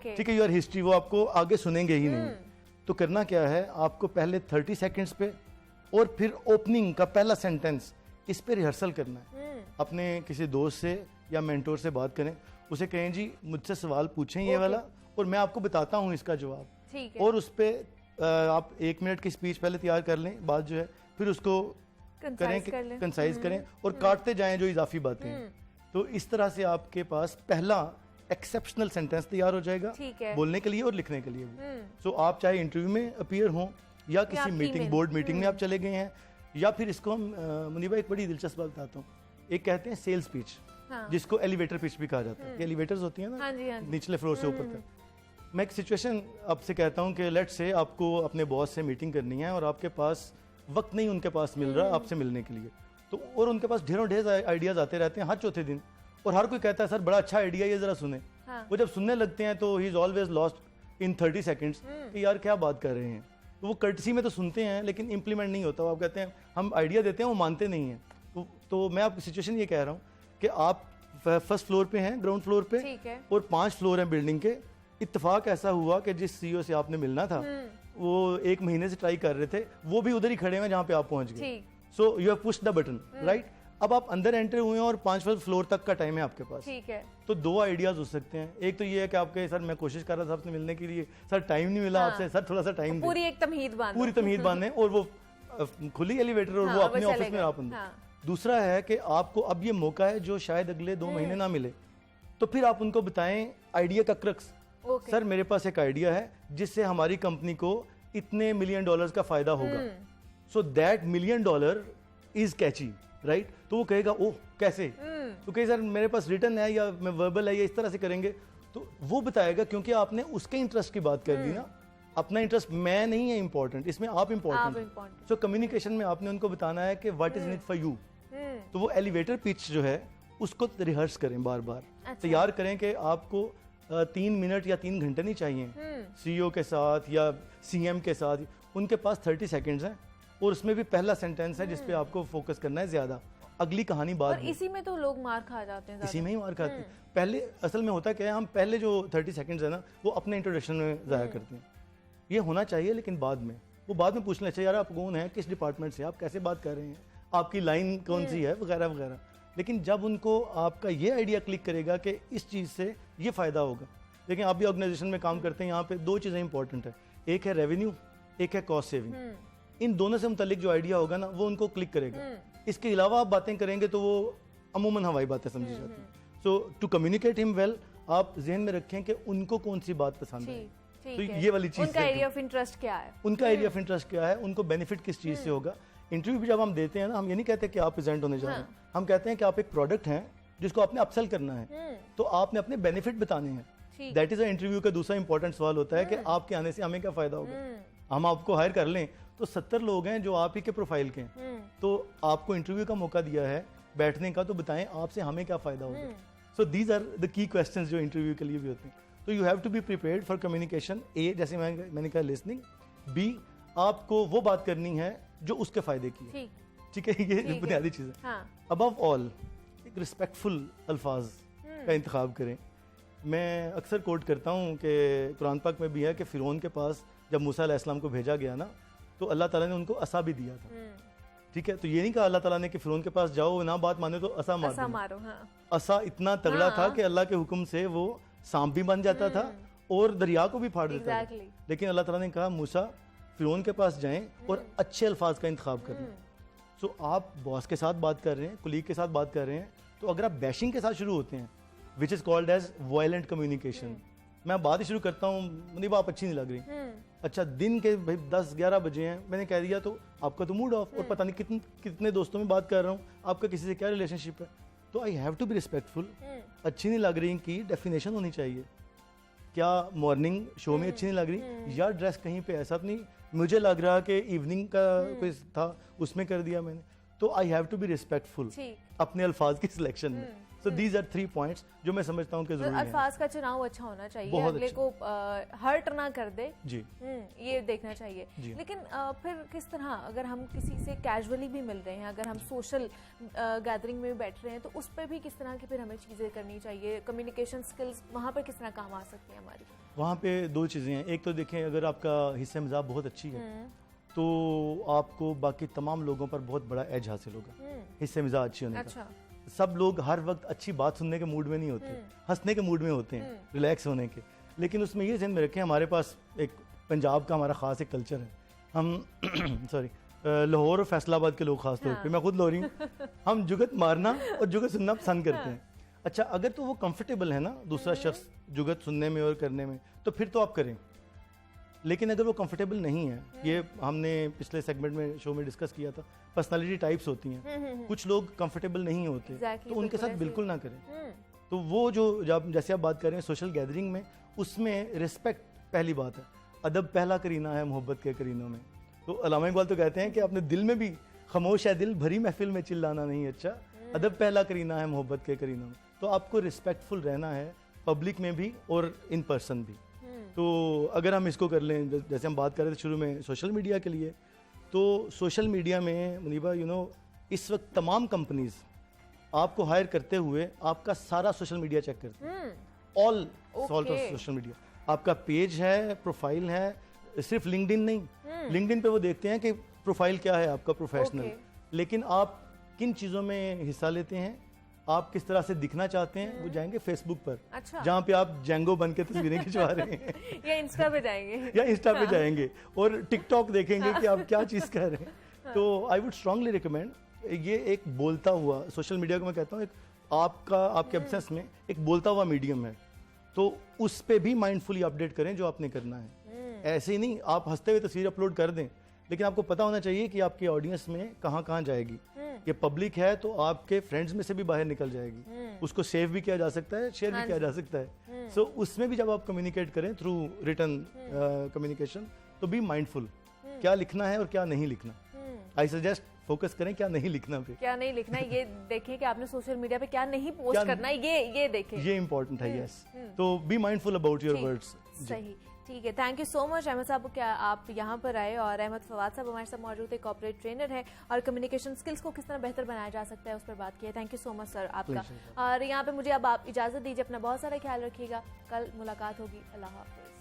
Speaker 6: ठीक है, योर हिस्ट्री वो आपको आगे सुनेंगे ही नहीं। तो करना क्या है, आपको पहले 30 सेकेंड्स पे और फिर ओपनिंग का पहला सेंटेंस, इस पे रिहर्सल करना है। अपने किसी दोस्त से या मेंटोर से बात करें, उसे कहें जी मुझसे सवाल पूछें ये वाला और मैं आपको बताता हूँ इसका जवाब। और उस पे आप 1 मिनट की स्पीच पहले तैयार कर लें, बात जो है, फिर उसको करें, कंसाइज करें और काटते जाएं जो इजाफी बातें हैं। तो इस तरह से आपके पास पहला एक्सेप्शनल सेंटेंस तैयार हो जाएगा बोलने के लिए और लिखने के लिए भी। सो आप चाहे इंटरव्यू में अपीयर हों या किसी मीटिंग, बोर्ड मीटिंग में आप चले गए हैं, या फिर इसको हम मुनीबा एक बड़ी दिलचस्प बात बताता हूँ। एक कहते हैं सेल्स पिच, जिसको एलिवेटर पिच भी कहा जाता है। एलिवेटर्स होती है ना, निचले फ्लोर से ऊपर तक। मैं एक सिचुएशन आपसे कहता हूँ कि लेट्स से आपको अपने बॉस से मीटिंग करनी है और आपके पास वक्त नहीं उनके पास मिल रहा आपसे मिलने के लिए, तो और उनके पास ढेरों ढेर आइडियाज़ आते रहते हैं हर चौथे दिन, और हर कोई कहता है सर बड़ा अच्छा आइडिया ये ज़रा सुने।
Speaker 1: हाँ।
Speaker 6: वो जब सुनने लगते हैं तो he is always lost in 30 seconds कि यार क्या बात कर रहे हैं। तो वो कर्टसी में तो सुनते हैं लेकिन इम्प्लीमेंट नहीं होता। वो आप कहते हैं हम आइडिया देते हैं, वो मानते नहीं हैं। तो मैं आपकी सिचुएशन ये कह रहा हूँ कि आप फर्स्ट फ्लोर पे हैं, ग्राउंड फ्लोर पे,
Speaker 1: ठीक है।
Speaker 6: और 5 फ्लोर हैं बिल्डिंग के। इत्तेफाक ऐसा हुआ कि जिस सीईओ से आपने मिलना था वो 1 महीने से ट्राई कर रहे थे, वो भी उधर ही खड़े हैं जहाँ पे आप पहुंच गए।
Speaker 1: ठीक।
Speaker 6: So you have pushed the button, right. अब आप अंदर एंटर हुए हैं और 5 फ्लोर तक का टाइम है आपके पास।
Speaker 1: ठीक है।
Speaker 6: तो 2 आइडियाज हो सकते हैं। एक तो ये है कि आपके सर मैं कोशिश कर रहा था आपसे मिलने के लिए, सर टाइम नहीं मिला आपसे, सर थोड़ा सा टाइम दे।
Speaker 1: पूरी एक तमहीद बांधो।
Speaker 6: पूरी तमहीद बांधे और वो खुली एलिवेटर और
Speaker 1: हाँ,
Speaker 6: वो
Speaker 1: वो
Speaker 6: अपने
Speaker 1: चले
Speaker 6: ऑफिस में
Speaker 1: गए।
Speaker 6: आप अंदर।
Speaker 1: हाँ।
Speaker 6: दूसरा है कि आपको अब ये मौका है जो शायद अगले 2 महीने ना मिले, तो फिर आप उनको बताएं आइडिया का क्रक्स।
Speaker 1: ओके।
Speaker 6: सर मेरे पास एक आइडिया है जिससे हमारी कंपनी को इतने $1 मिलियन का फायदा होगा। So that $1 million is catchy, right. तो वो कहेगा ओह कैसे, तो कहे सर मेरे पास रिटर्न है या मैं वर्बल है या इस तरह से करेंगे, तो वो बताएगा क्योंकि आपने उसके इंटरेस्ट की बात कर दी ना। अपना इंटरेस्ट मैं नहीं है इंपॉर्टेंट, इसमें आप इंपॉर्टेंट।
Speaker 1: important।
Speaker 6: सो कम्युनिकेशन में आपने उनको बताना है कि what is in it for you. तो वो एलिवेटर पिच जो है उसको रिहर्स करें, बार बार तैयार करें कि आपको 3 मिनट या 3 घंटे नहीं चाहिए सीईओ के साथ या सीएम के साथ। उनके पास 30 सेकेंड्स हैं और उसमें भी पहला सेंटेंस है जिसपे आपको फोकस करना है ज्यादा, अगली कहानी बाद
Speaker 1: और
Speaker 6: में।
Speaker 1: इसी में तो लोग मार खा जाते हैं
Speaker 6: इसी में ही मार खाते हैं। पहले असल में होता क्या है, हम पहले जो 30 सेकंड्स है ना वो अपने इंट्रोडक्शन में ज़ाया करते हैं। ये होना चाहिए लेकिन बाद में, वो बाद में पूछना चाहिए यार आप कौन है, किस डिपार्टमेंट से, आप कैसे बात कर रहे हैं, आपकी लाइन कौन सी है, वगैरह वगैरह। लेकिन जब उनको आपका ये आइडिया क्लिक करेगा कि इस चीज़ से ये फ़ायदा होगा। लेकिन आप भी ऑर्गेनाइजेशन में काम करते हैं, यहाँ पे 2 चीज़ें इंपॉर्टेंट है, एक है रेवेन्यू, एक है कॉस्ट सेविंग। इन दोनों से मुतालिक जो आइडिया होगा ना वो उनको क्लिक करेगा। इसके अलावा आप बातें करेंगे तो वो अमूमन हवाई बातें समझी जाती हैं। सो टू कम्युनिकेट हिम वेल, आप जहन में रखें कि उनको कौन सी बात पसंद है। तो ये वाली चीज़,
Speaker 1: उनका एरिया ऑफ इंटरेस्ट क्या है,
Speaker 6: उनका एरिया ऑफ इंटरेस्ट क्या है, उनको बेनिफिट किस चीज़ से होगा। इंटरव्यू भी जब हम देते हैं ना, हम ये नहीं कहते कि आप प्रेजेंट होने जा रहे हैं, हम कहते हैं कि आप एक प्रोडक्ट हैं जिसको आपने अपसेल करना है, तो आपने अपने बेनिफिट बताने हैं। दैट इज अ इंटरव्यू का दूसरा इंपॉर्टेंट सवाल होता है कि आपके आने से हमें क्या फायदा होगा। हम आपको हायर कर लें तो 70 लोग हैं जो आप ही के प्रोफाइल के हैं, तो आपको इंटरव्यू का मौका दिया है बैठने का, तो बताएं आपसे हमें क्या फायदा होगा। So these are the key questions जो इंटरव्यू के लिए भी होते हैं। तो you have to be prepared for communication. ए, जैसे मैंने कहा लिसनिंग। बी, आपको वो बात करनी है जो उसके फायदे की है। ठीक है, ये बुनियादी चीज़ है। अबव ऑल एक रिस्पेक्टफुल अल्फाज का इंतखाब करें। मैं अक्सर कोट करता हूँ कि कुरान पाक में भी है कि फ़िरौन के पास जब मूसा अलैहिस्सलाम को भेजा गया ना, तो अल्लाह ताला ने उनको असा भी दिया था। ठीक है, तो ये नहीं कहा अल्लाह ताला ने कि फ़िरौन के पास जाओ, ना बात माने तो असा मारो। असा इतना तगड़ा था कि अल्लाह के हुक्म से वो सांप भी बन जाता था और दरिया को भी फाड़ देता था। लेकिन अल्लाह ताला ने कहा मूसा फ़िरौन के पास जाएं और अच्छे अल्फाज का इंतखाब करें। सो आप बॉस के साथ बात कर रहे हैं, कुलीग के साथ बात कर रहे हैं, तो अगर आप बैशिंग के साथ शुरू होते हैं, which is called as violent communication, मैं बात ही शुरू करता हूँ, मुझे आप अच्छी नहीं लग रही, अच्छा दिन के भाई 10-11 बजे हैं, मैंने कह दिया तो आपका तो मूड ऑफ, और पता नहीं कितने दोस्तों में बात कर रहा हूँ, आपका किसी से क्या रिलेशनशिप है। तो I have to be respectful. अच्छी नहीं लग रही की डेफिनेशन होनी चाहिए। क्या मॉर्निंग शो में अच्छी नहीं लग रही, या ड्रेस कहीं पे ऐसा नहीं मुझे लग रहा कि इवनिंग का कोई था उसमें कर दिया मैंने, तो I have to be respectful अपने अल्फाज की सिलेक्शन में। सो दीज आर 3 पॉइंट्स जो मैं समझता हूँ कि जरूरी है।
Speaker 1: अल्फाज का चुनाव अच्छा होना चाहिए,
Speaker 6: बहुत
Speaker 1: अगले को हर्ट ना कर दे
Speaker 6: जी,
Speaker 1: ये देखना चाहिए। लेकिन फिर किस तरह, अगर हम किसी से कैजुअली भी मिल रहे हैं, अगर हम सोशल गैदरिंग में बैठ रहे हैं, तो उस पर भी किस तरह की फिर हमें चीज़ें करनी चाहिए, कम्युनिकेशन स्किल्स वहाँ पर किस तरह काम आ सकती है हमारी।
Speaker 6: वहाँ पे 2 चीज़ें हैं। एक तो देखें, अगर आपका हिस्सा मिजाज बहुत अच्छी है तो आपको बाकी तमाम लोगों पर बहुत बड़ा एज हासिल होगा, हिस्से मिजाज अच्छी होने का। सब लोग हर वक्त अच्छी बात सुनने के मूड में नहीं होते, हंसने के मूड में होते हैं, रिलैक्स होने के। लेकिन उसमें ये ध्यान में रखें, हमारे पास एक पंजाब का हमारा ख़ास एक कल्चर है। हम सॉरी लाहौर और फैसलाबाद के लोग ख़ास तौर पे, मैं खुद लाहौरी हूँ, हम जुगत मारना और जुगत सुनना पसंद करते हैं। अच्छा, अगर तो वो कंफर्टेबल है ना दूसरा शख्स जुगत सुनने में और करने में, तो फिर तो आप करें। लेकिन अगर वो कंफर्टेबल नहीं है, ये हमने पिछले सेगमेंट में शो में डिस्कस किया था, पर्सनालिटी टाइप्स होती हैं, कुछ लोग कंफर्टेबल नहीं होते, तो उनके साथ बिल्कुल ना करें। तो वो जो जब जैसे आप बात कर रहे हैं सोशल गैदरिंग में, उसमें रिस्पेक्ट पहली बात है, अदब पहला करीना है मोहब्बत के करीनों में। तो अल्लामा इकबाल तो कहते हैं कि अपने दिल में भी खामोश है दिल भरी महफिल में चिल्लाना नहीं अच्छा, अदब पहला करीना है मोहब्बत के करीना में। तो आपको रिस्पेक्टफुल रहना है पब्लिक में भी और इन पर्सन भी। तो अगर हम इसको कर लें, जैसे हम बात कर रहे थे शुरू में सोशल मीडिया के लिए, तो सोशल मीडिया में मुनीबा इस वक्त तमाम कंपनीज आपको हायर करते हुए आपका सारा सोशल मीडिया चेक करते हैं। ऑल सोशल मीडिया, आपका पेज है, प्रोफाइल है, सिर्फ लिंक्डइन नहीं, लिंक्डइन पे वो देखते हैं कि प्रोफाइल क्या है आपका प्रोफेशनल, लेकिन आप किन चीज़ों में हिस्सा लेते हैं, आप किस तरह से दिखना चाहते हैं, वो जाएंगे फेसबुक पर।
Speaker 1: अच्छा।
Speaker 6: जहाँ पे आप जेंगो बन के तस्वीरें खिंचवा रहे हैं
Speaker 1: या इंस्टा पे जाएंगे
Speaker 6: या इंस्टा पे जाएंगे और टिकटॉक देखेंगे कि आप क्या चीज़ कर रहे हैं। तो आई वुड स्ट्रांगली रिकमेंड, ये एक बोलता हुआ सोशल मीडिया को मैं कहता हूँ, एक आपके बिजनेस में एक बोलता हुआ मीडियम है, तो उस पे भी माइंडफुली अपडेट करें जो आपने करना है। ऐसे ही नहीं आप हंसते हुए तस्वीर अपलोड कर दें, लेकिन आपको पता होना चाहिए कि आपकी ऑडियंस में कहाँ जाएगी। ये पब्लिक है तो आपके फ्रेंड्स में से भी बाहर निकल जाएगी, उसको सेव भी किया जा सकता है, शेयर भी किया जा सकता है। सो उसमें भी जब आप कम्युनिकेट करें थ्रू रिटन कम्युनिकेशन, तो बी माइंडफुल क्या लिखना है और क्या नहीं लिखना। आई सजेस्ट फोकस करें क्या नहीं लिखना पे,
Speaker 1: क्या नहीं लिखना, ये देखें कि आपने सोशल मीडिया पे क्या नहीं पोस्ट करना है, ये देखें,
Speaker 6: ये इंपॉर्टेंट है। यस, तो be mindful about your words.
Speaker 1: सही, ठीक है। Thank you so much Ahmad sahab, क्या आप यहाँ पर आए। और अहमद फवाद साहब हमारे साथ मौजूद है, कॉर्पोरेट ट्रेनर है, और कम्युनिकेशन स्किल्स को किस तरह बेहतर बनाया जा सकता है उस पर बात की है। Thank you so much sir आपका। और यहाँ पे मुझे अब आप इजाज़त दीजिए, अपना बहुत सारा ख्याल रखिएगा, कल मुलाकात होगी। अल्लाह हाफ़िज़।